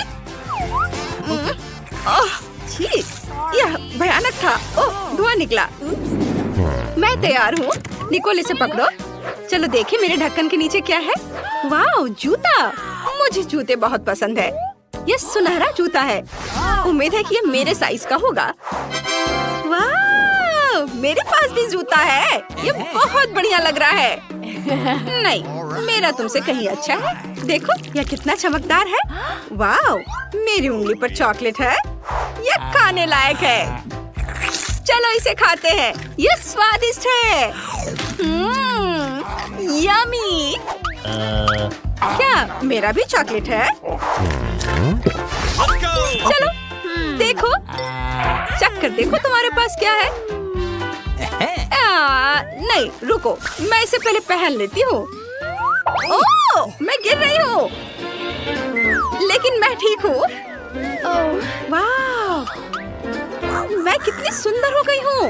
ओह, छी, यह भयानक था। ओह, धुआं निकला। मैं तैयार हूँ। निकोल, इसे पकड़ो। चलो देखें मेरे ढक्कन के नीचे क्या है। वाह, जूता। मुझे जूते बहुत पसंद है। ये सुनहरा जूता है। उम्मीद है कि ये मेरे साइज का होगा। वाह, मेरे पास भी जूता है। ये बहुत बढ़िया लग रहा है। नहीं, मेरा तुमसे कहीं अच्छा है। देखो, यह कितना चमकदार है। वाह, मेरी उंगली पर चॉकलेट है। यह खाने लायक है। चलो इसे खाते हैं। ये स्वादिष्ट है। यम्मी। क्या मेरा भी चॉकलेट है? चलो देखो, चक्कर देखो तुम्हारे पास क्या है। नहीं रुको, मैं इसे पहले पहन लेती हूँ। ओह, मैं गिर रही हूँ, लेकिन मैं ठीक हूँ। वाह, मैं कितनी सुंदर हो गई हूँ।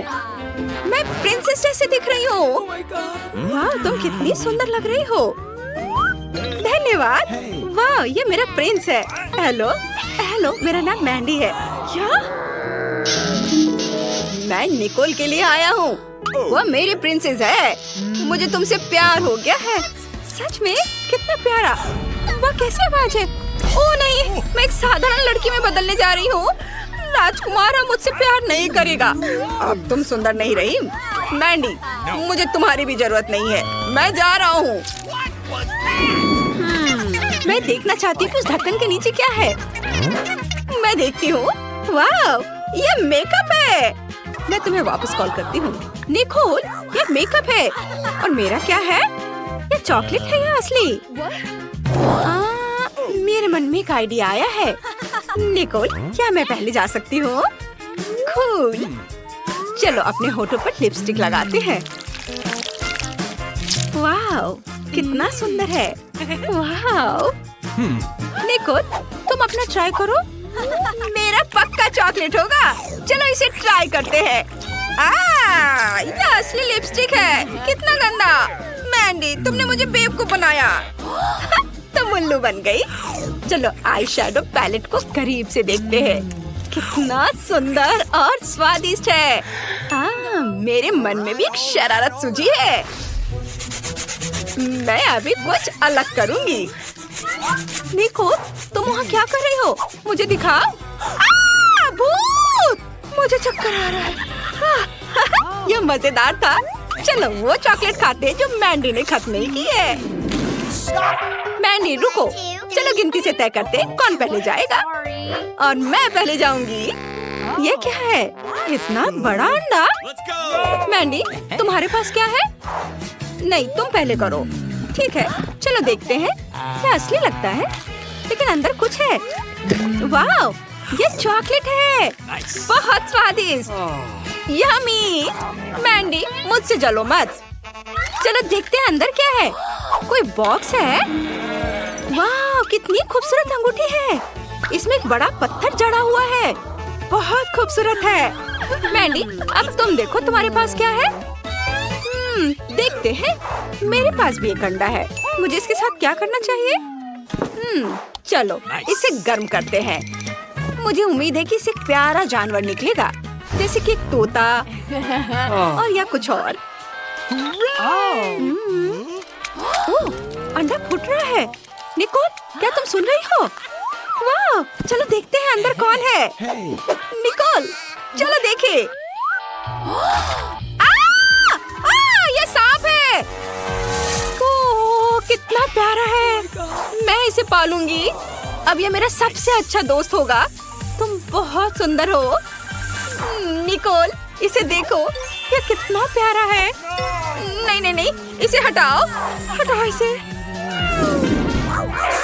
मैं प्रिंसेस जैसे दिख रही हूँ। वाह, तुम कितनी सुंदर लग रही हो। धन्यवाद। वाह, ये मेरा प्रिंस है। हेलो हेलो, मेरा नाम मैंडी है। क्या? मैं निकोल के लिए आया हूँ। वो मेरी प्रिंसेस है। मुझे तुमसे प्यार हो गया है। सच में? कितना प्यारा। वह कैसी आवाज है? ओह नहीं, मैं एक साधारण लड़की में बदलने जा रही हूँ। राजकुमार मुझसे प्यार नहीं करेगा। अब तुम सुंदर नहीं रही। मैंडी, मुझे तुम्हारी भी जरूरत नहीं है। मैं जा रहा हूँ। मैं देखना चाहती हूँ कि उस ढक्कन के नीचे क्या है। मैं देखती हूँ। वाह, ये मेकअप है। मैं तुम्हें वापस कॉल करती हूँ। निकोल, ये मेकअप है। और मेरा क्या है? ये चॉकलेट है या असली? मेरे मन में एक आइडिया आया है। निकोल, क्या मैं पहले जा सकती हूँ? कूल। चलो अपने होठों पर लिपस्टिक लगाते हैं। वाह, कितना सुंदर है। वाह। निकोल, तुम अपना ट्राई करो। मेरा पक्का चॉकलेट होगा। चलो इसे ट्राई करते हैं। ये असली लिपस्टिक है। कितना गंदा। मैंडी, तुमने मुझे बेवकूफ बनाया। तुम उल्लू बन गई। चलो आई शैडो पैलेट को करीब से देखते हैं। कितना सुंदर और स्वादिष्ट है। मेरे मन में भी एक शरारत सूझी है। मैं अभी कुछ अलग करूंगी। निको, तुम वहाँ क्या कर रही हो? मुझे दिखाओ। भूत! मुझे चक्कर आ रहा है। यह मजेदार था। चलो वो चॉकलेट खाते हैं जो मैंडी ने खत्म नहीं की है। मैंडी रुको, चलो गिनती से तय करते हैं कौन पहले जाएगा। और मैं पहले जाऊंगी। ये क्या है? इतना बड़ा अंडा। मैंडी, तुम्हारे पास क्या है? नहीं, तुम पहले करो। ठीक है, चलो देखते हैं। क्या असली लगता है, लेकिन अंदर कुछ है। वाह, ये चॉकलेट है। बहुत स्वादिष्ट। यम्मी। मैंडी, मुझसे जलो मत। चलो देखते हैं अंदर क्या है। कोई बॉक्स है। वाह, कितनी खूबसूरत अंगूठी है। इसमें एक बड़ा पत्थर जड़ा हुआ है। बहुत खूबसूरत है। मैंडी, अब तुम देखो तुम्हारे पास क्या है। देखते हैं। मेरे पास भी एक अंडा है। मुझे इसके साथ क्या करना चाहिए? चलो इसे गर्म करते हैं। मुझे उम्मीद है कि इससे एक प्यारा जानवर निकलेगा, जैसे कि एक तोता और या कुछ और। ओह, अंडा फूट रहा है। निकोल, क्या तुम सुन रही हो? वाह, चलो देखते हैं अंदर कौन है। निकोल, चलो देखें। ये सांप है। ओह, कितना प्यारा है। मैं इसे पालूंगी। अब ये मेरा सबसे अच्छा दोस्त होगा। तुम बहुत सुंदर हो। निकोल, इसे देखो, ये कितना प्यारा है। नहीं नहीं नहीं, इसे हटाओ। हटाओ इसे।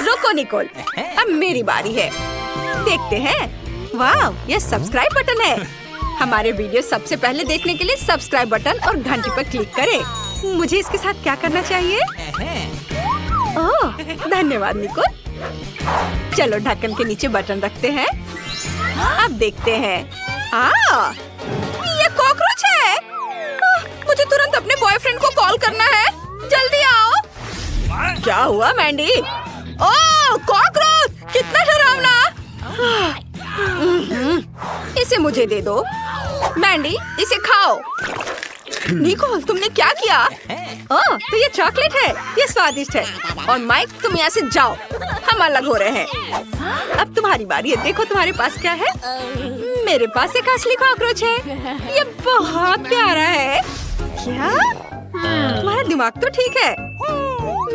रुको निकोल, अब मेरी बारी है। देखते हैं। वाह, ये सब्सक्राइब बटन है। हमारे वीडियो सबसे पहले देखने के लिए सब्सक्राइब बटन और घंटी पर क्लिक करें। मुझे इसके साथ क्या करना चाहिए? ओह, धन्यवाद निकोल। चलो ढक्कन के नीचे बटन रखते हैं। अब देखते हैं। ये कॉकरोच है। मुझे तुरंत अपने बॉयफ्रेंड को कॉल करना है। जल्दी आओ। क्या हुआ मैंडी? ओह, कॉकरोच! कितना डरावना। इसे मुझे दे दो। मैंडी, इसे खाओ। निकोल, तुमने क्या किया? ओह, तो ये चॉकलेट है। ये स्वादिष्ट है। और माइक, तुम यहाँ से जाओ। हम अलग हो रहे हैं। अब तुम्हारी बारी है। देखो तुम्हारे पास क्या है। मेरे पास एक असली कॉकरोच है। ये बहुत प्यारा है। क्या? तुम्हारा दिमाग तो ठीक है।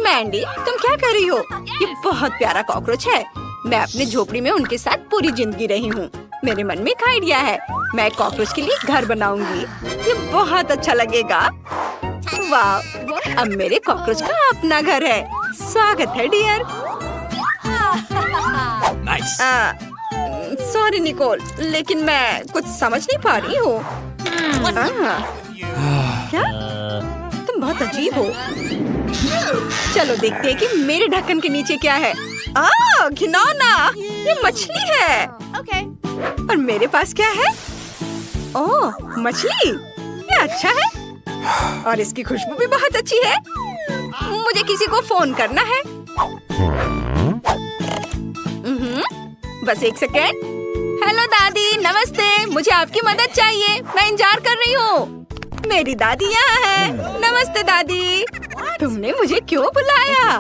मैंडी, तुम क्या कर रही हो? ये बहुत प्यारा कॉकरोच है। मैं अपने झोपड़ी में उनके साथ पूरी जिंदगी रही हूँ। मेरे मन में एक आइडिया है। मैं कॉकरोच के लिए घर बनाऊंगी। ये बहुत अच्छा लगेगा। वाह, अब मेरे कॉकरोच का अपना घर है। स्वागत है डियर। सॉरी निकोल, लेकिन मैं कुछ समझ नहीं पा रही हूँ। क्या? तुम बहुत अजीब हो। चलो देखते हैं कि मेरे ढक्कन के नीचे क्या है। घिनौना, ये मछली है। और मेरे पास क्या है? ओह, मछली। ये अच्छा है और इसकी खुशबू भी बहुत अच्छी है। मुझे किसी को फोन करना है। बस एक सेकेंड। हेलो दादी, नमस्ते। मुझे आपकी मदद चाहिए। मैं इंतजार कर रही हूँ। मेरी दादी यहाँ है। नमस्ते दादी। तुमने मुझे क्यों बुलाया?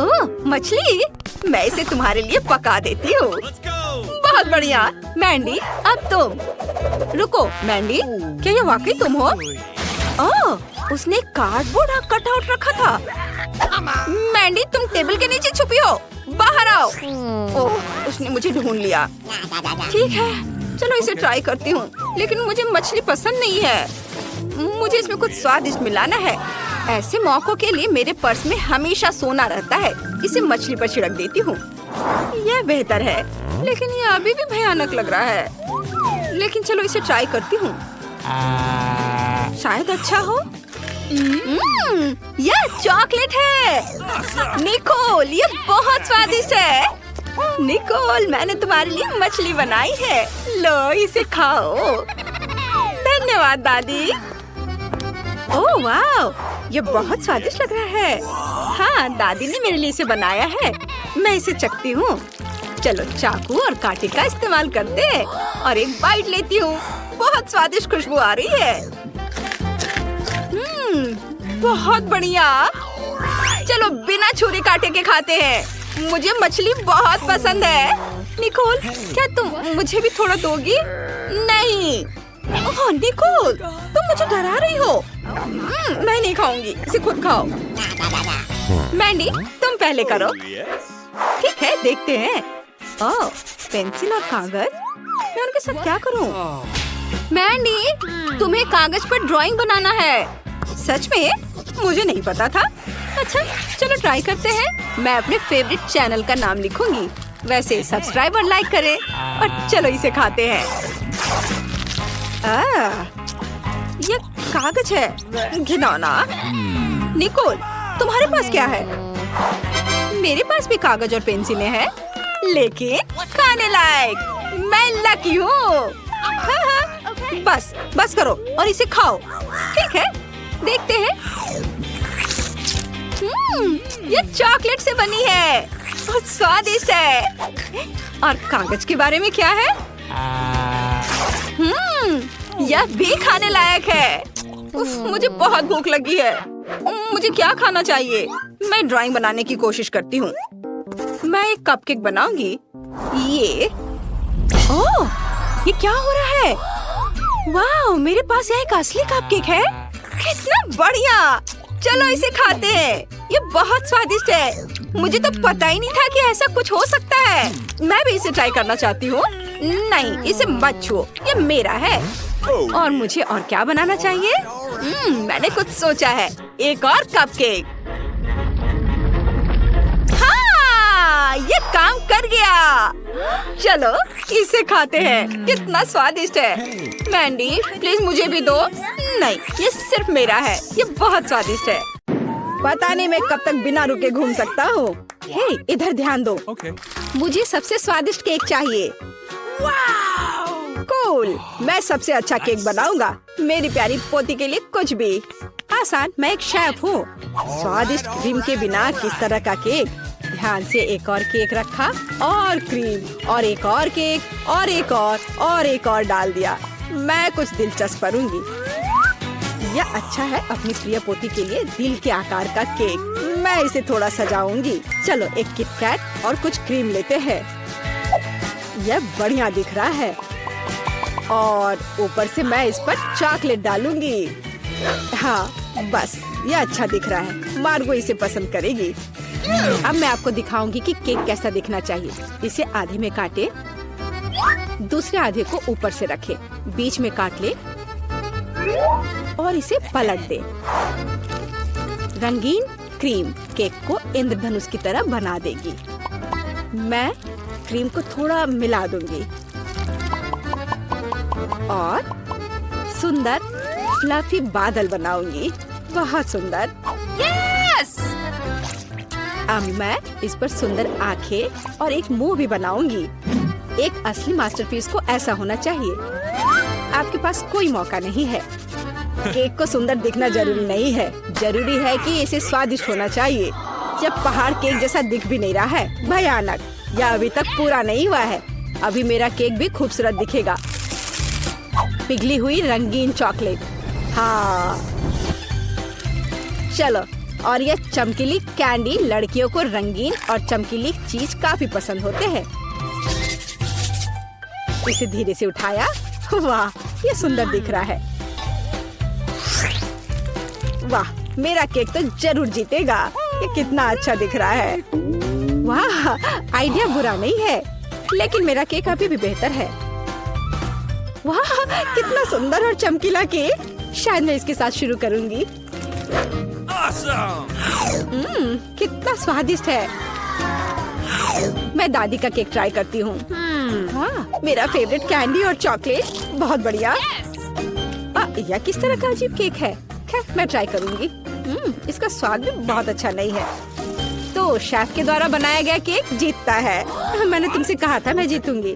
ओह, मछली। मैं इसे तुम्हारे लिए पका देती हूँ। बहुत बढ़िया। मैंडी, अब तुम। रुको मैंडी, क्या ये वाकई तुम हो? ओह, उसने कार्डबोर्ड कटआउट रखा था। मैंडी, तुम टेबल के नीचे छुपी हो। बाहर आओ। ओह, उसने मुझे ढूंढ लिया। ठीक है, चलो इसे ट्राई करती हूँ। लेकिन मुझे मछली पसंद नहीं है। मुझे इसमें कुछ स्वादिष्ट मिलाना है। ऐसे मौकों के लिए मेरे पर्स में हमेशा सोना रहता है। इसे मछली पर छिड़क देती हूँ। यह बेहतर है, लेकिन ये अभी भी भयानक लग रहा है। लेकिन चलो इसे ट्राई करती हूँ। शायद अच्छा हो। यह चॉकलेट है। निकोल, ये बहुत स्वादिष्ट है। निकोल, मैंने तुम्हारे लिए मछली बनाई है। लो, इसे खाओ। धन्यवाद दादी। ओह वाह, ये बहुत स्वादिष्ट लग रहा है। हाँ, दादी ने मेरे लिए इसे बनाया है। मैं इसे चखती हूँ। चलो चाकू और कांटे का इस्तेमाल करते हैं और एक बाइट लेती हूँ। बहुत स्वादिष्ट खुशबू आ रही है। बहुत बढ़िया। चलो बिना छुरी कांटे के खाते हैं। मुझे मछली बहुत पसंद है। निकोल, क्या तुम मुझे भी थोड़ा दोगी? नहीं। ओह निकोल, तुम मुझे डरा रही हो। मैं नहीं खाऊंगी, इसे खुद खाओ। मैंडी, तुम पहले करो। ठीक है, देखते हैं। ओह, पेंसिल और कागज। मैं उनके साथ क्या करूं? मैंडी, तुम्हें कागज पर ड्राइंग बनाना है। सच में? मुझे नहीं पता था। अच्छा, चलो ट्राई करते हैं। मैं अपने फेवरेट चैनल का नाम लिखूंगी। वैसे सब्सक्राइब और लाइक करें। और चलो इसे खाते हैं। ये कागज है। घिनौना। निकोल, तुम्हारे पास क्या है? मेरे पास भी कागज और पेंसिलें हैं, लेकिन खाने लायक। मैं लकी हूँ। बस करो और इसे खाओ। ठीक है, देखते हैं। ये चॉकलेट से बनी है। बहुत स्वादिष्ट है। और कागज के बारे में क्या है? यह भी खाने लायक है। उफ, मुझे बहुत भूख लगी है। मुझे क्या खाना चाहिए? मैं ड्राइंग बनाने की कोशिश करती हूँ। मैं एक कपकेक बनाऊंगी। ओह, ये क्या हो रहा है? वाह, मेरे पास यह एक असली कपकेक है। कितना बढ़िया। चलो इसे खाते हैं। ये बहुत स्वादिष्ट है। मुझे तो पता ही नहीं था कि ऐसा कुछ हो सकता है। मैं भी इसे ट्राई करना चाहती हूँ। नहीं, इसे मत छुओ, ये मेरा है। और मुझे और क्या बनाना चाहिए? मैंने कुछ सोचा है। एक और कपकेक। हाँ, ये काम कर गया। चलो इसे खाते हैं। कितना स्वादिष्ट है। मैंडी, प्लीज मुझे भी दो। नहीं, ये सिर्फ मेरा है। ये बहुत स्वादिष्ट है। पता नहीं मैं कब तक बिना रुके घूम सकता हूँ। हे, इधर ध्यान दो। मुझे सबसे स्वादिष्ट केक चाहिए। कूल, मैं सबसे अच्छा केक बनाऊंगा। मेरी प्यारी पोती के लिए कुछ भी। आसान, मैं एक शेफ हूँ। स्वादिष्ट क्रीम के बिना किस तरह का केक। ध्यान से एक और केक रखा और क्रीम और एक और केक और एक और डाल दिया। मैं कुछ दिलचस्प करूँगी। यह अच्छा है अपनी प्रिय पोती के लिए दिल के आकार का केक। मैं इसे थोड़ा सजाऊंगी। चलो एक किटकैट और कुछ क्रीम लेते हैं। यह बढ़िया दिख रहा है और ऊपर से मैं इस पर चॉकलेट डालूंगी। हाँ बस, यह अच्छा दिख रहा है। मार्गो इसे पसंद करेगी। अब मैं आपको दिखाऊंगी कि केक कैसा दिखना चाहिए। इसे आधे में काटे, दूसरे आधे को ऊपर से रखे, बीच में काट ले और इसे पलट दे। रंगीन क्रीम केक को इंद्रधनुष की तरह बना देगी। मैं क्रीम को थोड़ा मिला दूंगी और सुंदर फ्लफी बादल बनाऊंगी। बहुत सुंदर। Yes! अब मैं इस पर सुंदर आंखें और एक मुंह भी बनाऊंगी। एक असली मास्टरपीस को ऐसा होना चाहिए। आपके पास कोई मौका नहीं है। केक को सुंदर दिखना जरूरी नहीं है, जरूरी है कि इसे स्वादिष्ट होना चाहिए। जब पहाड़ केक जैसा दिख भी नहीं रहा है, भयानक। यह अभी तक पूरा नहीं हुआ है। अभी मेरा केक भी खूबसूरत दिखेगा। पिघली हुई रंगीन चॉकलेट। हाँ चलो, और यह चमकीली कैंडी। लड़कियों को रंगीन और चमकीली चीज काफी पसंद होते हैं। इसे धीरे से उठाया। वाह, ये सुंदर दिख रहा है। वाह, मेरा केक तो जरूर जीतेगा। ये कितना अच्छा दिख रहा है। वाह, आइडिया बुरा नहीं है, लेकिन मेरा केक अभी भी बेहतर है। वाह, कितना सुंदर और चमकीला केक। शायद मैं इसके साथ शुरू करूंगी। कितना स्वादिष्ट है। मैं दादी का केक ट्राई करती हूँ। वाह, मेरा फेवरेट कैंडी और चॉकलेट। बहुत बढ़िया। यह किस तरह का अजीब केक है। खैर, मैं ट्राई करूंगी। इसका स्वाद भी बहुत अच्छा नहीं है। तो शेफ के द्वारा बनाया गया केक जीतता है। मैंने तुमसे कहा था मैं जीतूंगी।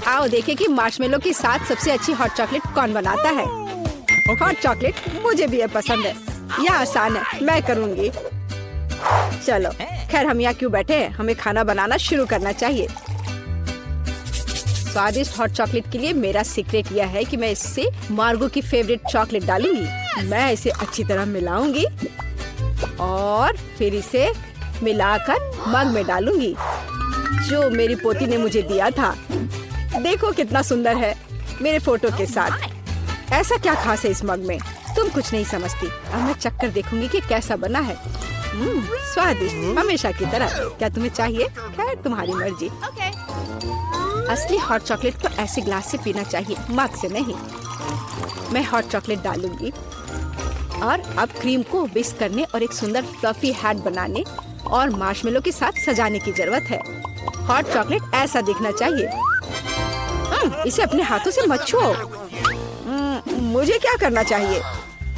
आओ देखें कि मार्शमेलो के साथ सबसे अच्छी हॉट चॉकलेट कौन बनाता है। हॉट चॉकलेट मुझे भी ये पसंद है। यह आसान है, मैं करूंगी। चलो खैर, हम यहाँ क्यों बैठे हैं, हमें खाना बनाना शुरू करना चाहिए। स्वादिष्ट हॉट चॉकलेट के लिए मेरा सीक्रेट यह है कि मैं इससे मार्गो की फेवरेट चॉकलेट डालूंगी। मैं इसे अच्छी तरह मिलाऊंगी और फिर इसे मिलाकर मग में डालूंगी जो मेरी पोती ने मुझे दिया था। देखो कितना सुंदर है, मेरे फोटो के साथ। ऐसा क्या खास है इस मग में, तुम कुछ नहीं समझती। अब मैं चक्कर देखूंगी कि कैसा बना है। स्वादिष्ट, हमेशा की तरह। क्या तुम्हें चाहिए? खैर, तुम्हारी मर्जी। असली हॉट चॉकलेट को ऐसे ग्लास से पीना चाहिए, मग से नहीं। मैं हॉट चॉकलेट डालूंगी और अब क्रीम को विस्क करने और एक सुंदर फ्लफी हैट बनाने और मार्शमेलो के साथ सजाने की जरूरत है। हॉट चॉकलेट ऐसा दिखना चाहिए। इसे अपने हाथों से मत छुओ। मुझे क्या करना चाहिए?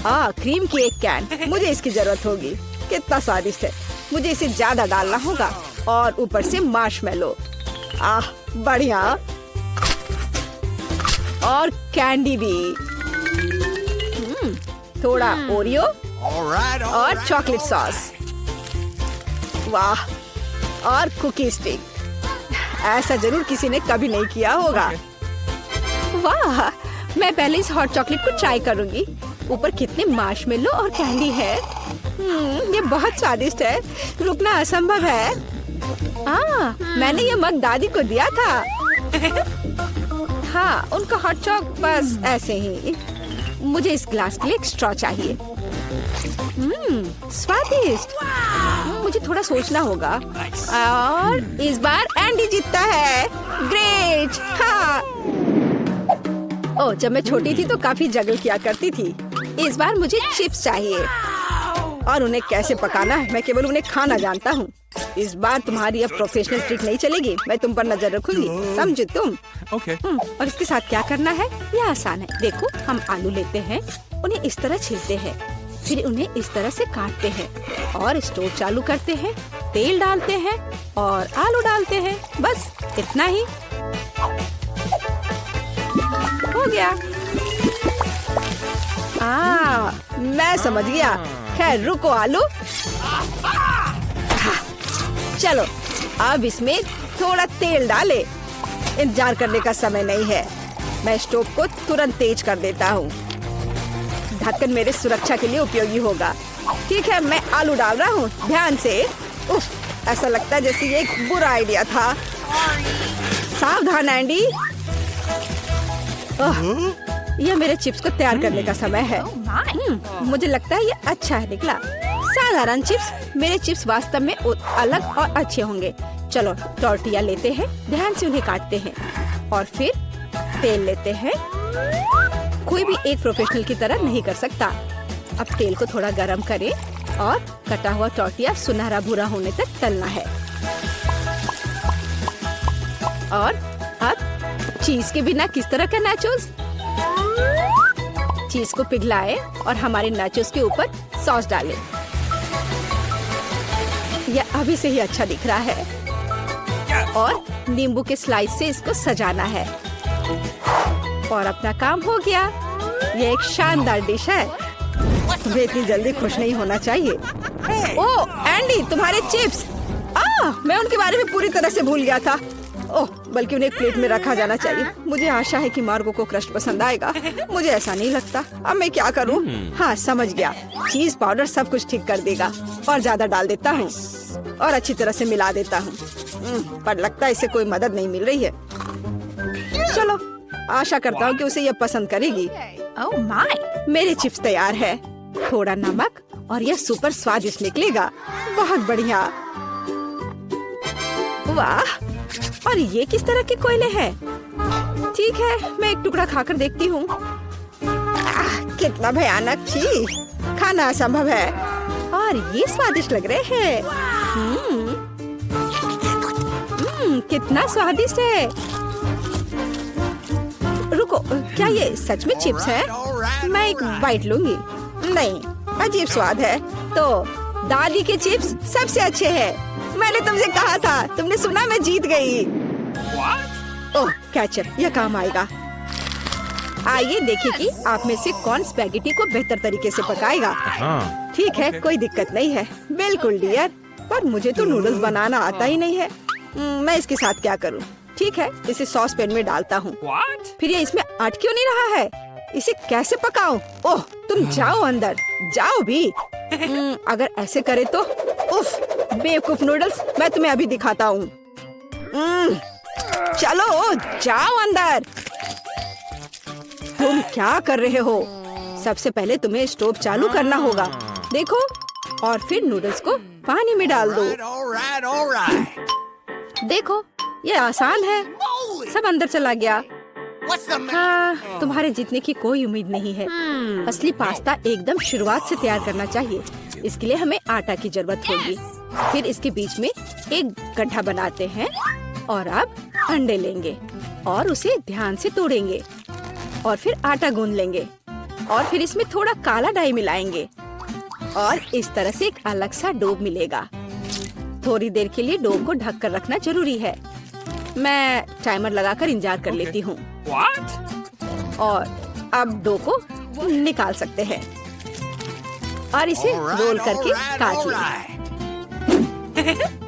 क्रीम की एक कैन, मुझे इसकी जरूरत होगी। कितना स्वादिष्ट है। मुझे इसे ज्यादा डालना होगा और ऊपर से मार्शमेलो। बढ़िया। और कैंडी भी। थोड़ा ओरियो और चॉकलेट सॉस। वाह, और कुकी स्टिक। ऐसा जरूर किसी ने कभी नहीं किया होगा। वाह, मैं पहले इस हॉट चॉकलेट को ट्राई करूंगी। ऊपर कितने मार्शमेलो और कैंडी है। ये बहुत स्वादिष्ट है, रुकना असंभव है। मैंने ये मग दादी को दिया था। हाँ, उनका हॉट चॉक बस ऐसे ही। मुझे इस ग्लास के लिए एक स्ट्रॉ चाहिए। स्वादिष्ट। मुझे थोड़ा सोचना होगा। और इस बार एंडी जीतता है। ग्रेट। हाँ। जब मैं छोटी थी तो काफी जगल किया करती थी। इस बार मुझे चिप्स चाहिए और उन्हें कैसे पकाना है मैं केवल उन्हें खाना जानता हूँ। इस बार तुम्हारी अब प्रोफेशनल ट्रिक नहीं चलेगी। मैं तुम पर नजर रखूंगी, समझे तुम? और इसके साथ क्या करना है? यह आसान है। देखो, हम आलू लेते हैं, उन्हें इस तरह छीलते हैं, फिर उन्हें इस तरह से काटते हैं और स्टोव चालू करते हैं, तेल डालते हैं और आलू डालते हैं। बस इतना ही। हो गया। मैं समझ गया। खैर रुको आलू। चलो अब इसमें थोड़ा तेल डाले। इंतजार करने का समय नहीं है। मैं स्टोव को तुरंत तेज कर देता हूँ। ढक्कन मेरे सुरक्षा के लिए उपयोगी होगा। ठीक है, मैं आलू डाल रहा हूँ। ध्यान से। उफ, ऐसा लगता है जैसे ये एक बुरा आइडिया था। सावधान एंडी। यह मेरे चिप्स को तैयार करने का समय है। मुझे लगता है ये अच्छा है निकला। साधारण चिप्स। मेरे चिप्स वास्तव में अलग और अच्छे होंगे। चलो टॉर्टिया लेते हैं, ध्यान से उन्हें काटते हैं और फिर तेल लेते हैं। कोई भी एक प्रोफेशनल की तरह नहीं कर सकता। अब तेल को थोड़ा गरम करें और कटा हुआ टॉर्टिया सुनहरा भूरा होने तक तलना है। और अब चीज के बिना किस तरह का नाचोस? चीज को पिघलाएं और हमारे नाचोस के ऊपर सॉस डालें। यह अभी से ही अच्छा दिख रहा है। और नींबू के स्लाइस से इसको सजाना है। और अपना काम हो गया। ये एक शानदार डिश है। तुम्हें इतनी जल्दी खुश नहीं होना चाहिए। ओह एंडी, तुम्हारे चिप्स। मैं उनके बारे में पूरी तरह से भूल गया था। ओह, बल्कि उन्हें एक प्लेट में रखा जाना चाहिए। मुझे आशा है कि मार्गो को क्रस्ट पसंद आएगा। मुझे ऐसा नहीं लगता। अब मैं क्या करूं? हाँ समझ गया। चीज पाउडर सब कुछ ठीक कर देगा। और ज्यादा डाल देता हूँ और अच्छी तरह से मिला देता हूँ। पर लगता है इसे कोई मदद नहीं मिल रही है। चलो आशा करता हूँ कि उसे यह पसंद करेगी। ओह माय, मेरे चिप्स तैयार है। थोड़ा नमक और यह सुपर स्वादिष्ट निकलेगा। बहुत बढ़िया। वाह, और ये किस तरह के कोयले हैं? ठीक है, मैं एक टुकड़ा खाकर देखती हूँ। कितना भयानक। छी, खाना असंभव है। और ये स्वादिष्ट लग रहे हैं। कितना स्वादिष्ट है। रुको, क्या ये सच में चिप्स है? मैं एक बाइट लूंगी। नहीं, अजीब स्वाद है। तो दादी के चिप्स सबसे अच्छे हैं। मैंने तुमसे कहा था। तुमने सुना? मैं जीत गई। ओह कैचअप, यह काम आएगा। आइए देखें कि आप में से कौन स्पैगेटी को बेहतर तरीके से पकाएगा। ठीक है, कोई दिक्कत नहीं है। बिल्कुल डियर, पर मुझे तो नूडल्स बनाना आता ही नहीं है। मैं इसके साथ क्या करूं? ठीक है, इसे सॉस पैन में डालता हूँ। फिर ये इसमें अट क्यों नहीं रहा है? इसे कैसे पकाऊं? ओह, तुम जाओ अंदर, जाओ भी। अगर ऐसे करे तो। उफ, बेवकूफ नूडल्स, मैं तुम्हें अभी दिखाता हूँ। चलो जाओ अंदर। तुम क्या कर रहे हो? सबसे पहले तुम्हें स्टोव चालू करना होगा। देखो, और फिर नूडल्स को पानी में डाल दो। देखो, ये आसान है। सब अंदर चला गया। हाँ, तुम्हारे जीतने की कोई उम्मीद नहीं है। असली पास्ता एकदम शुरुआत से तैयार करना चाहिए। इसके लिए हमें आटा की जरूरत होगी। फिर इसके बीच में एक गड्ढा बनाते हैं और अब अंडे लेंगे और उसे ध्यान से तोड़ेंगे और फिर आटा गूंद लेंगे और फिर इसमें थोड़ा काला डाई मिलाएंगे और इस तरह से एक अलग सा डो मिलेगा। थोड़ी देर के लिए डो को ढक कर रखना जरूरी है। मैं टाइमर लगाकर इंतजार कर लेती हूँ। और अब डो को निकाल सकते हैं और इसे रोल करके काट लें।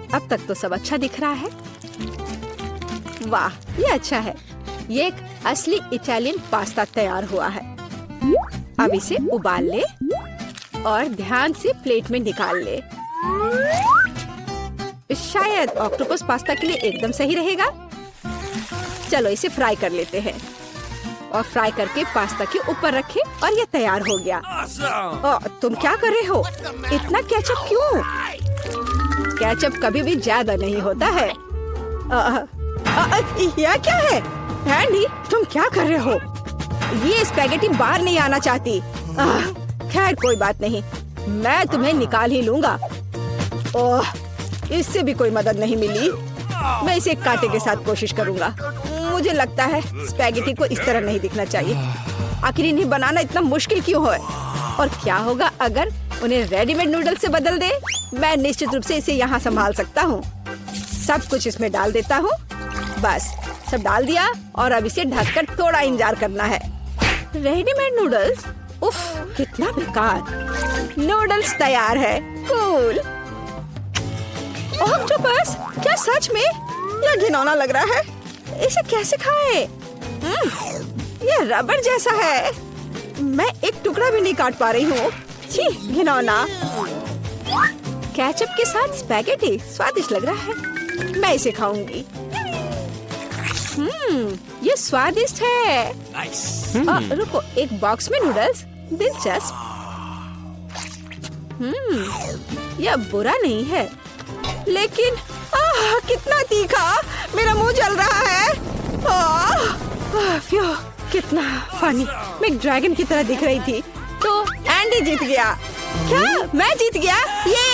अब तक तो सब अच्छा दिख रहा है। वाह, ये अच्छा है। ये एक असली इटालियन पास्ता तैयार हुआ है। अब इसे उबाल ले और ध्यान से प्लेट में निकाल ले। शायद ऑक्टोपस पास्ता के लिए एकदम सही रहेगा। चलो इसे फ्राई कर लेते हैं और फ्राई करके पास्ता के ऊपर रखें और ये तैयार हो गया। तुम क्या कर रहे हो? इतना केचप क्यों? केचप कभी भी ज्यादा नहीं होता है। यह क्या है? एंडी, तुम क्या कर रहे हो? ये स्पैगेटी बाहर नहीं आना चाहती। खैर कोई बात नहीं, मैं तुम्हें निकाल ही लूंगा। ओह, इससे भी कोई मदद नहीं मिली। मैं इसे कांटे के साथ कोशिश करूंगा। मुझे लगता है स्पैगेटी को इस तरह नहीं दिखना चाहिए। आखिर इन्हें बनाना इतना मुश्किल क्यों है? और क्या होगा अगर उन्हें रेडीमेड नूडल से बदल दे? मैं निश्चित रूप से इसे यहाँ संभाल सकता हूँ। सब कुछ इसमें डाल देता हूँ। बस सब डाल दिया और अब इसे ढककर थोड़ा इंतजार करना है। Readymade noodles? उफ, कितना बेकार। नूडल्स तैयार है। कूल। ऑक्टोपस, क्या सच में? यह घिनौना लग रहा है। इसे कैसे खाएं? यह रबड़ जैसा है। मैं एक टुकड़ा भी नहीं काट पा रही हूँ। छी, घिनौना। केचप के साथ स्पैगेटी स्वादिष्ट लग रहा है। मैं इसे खाऊंगी। ये स्वादिष्ट है। रुको, एक बॉक्स में नूडल्स, दिलचस्प। यह बुरा नहीं है, लेकिन कितना तीखा। मेरा मुंह जल रहा है। फ्यू, कितना फनी। मैं एक ड्रैगन की तरह दिख रही थी। तो एंडी जीत गया। क्या मैं जीत गया? ये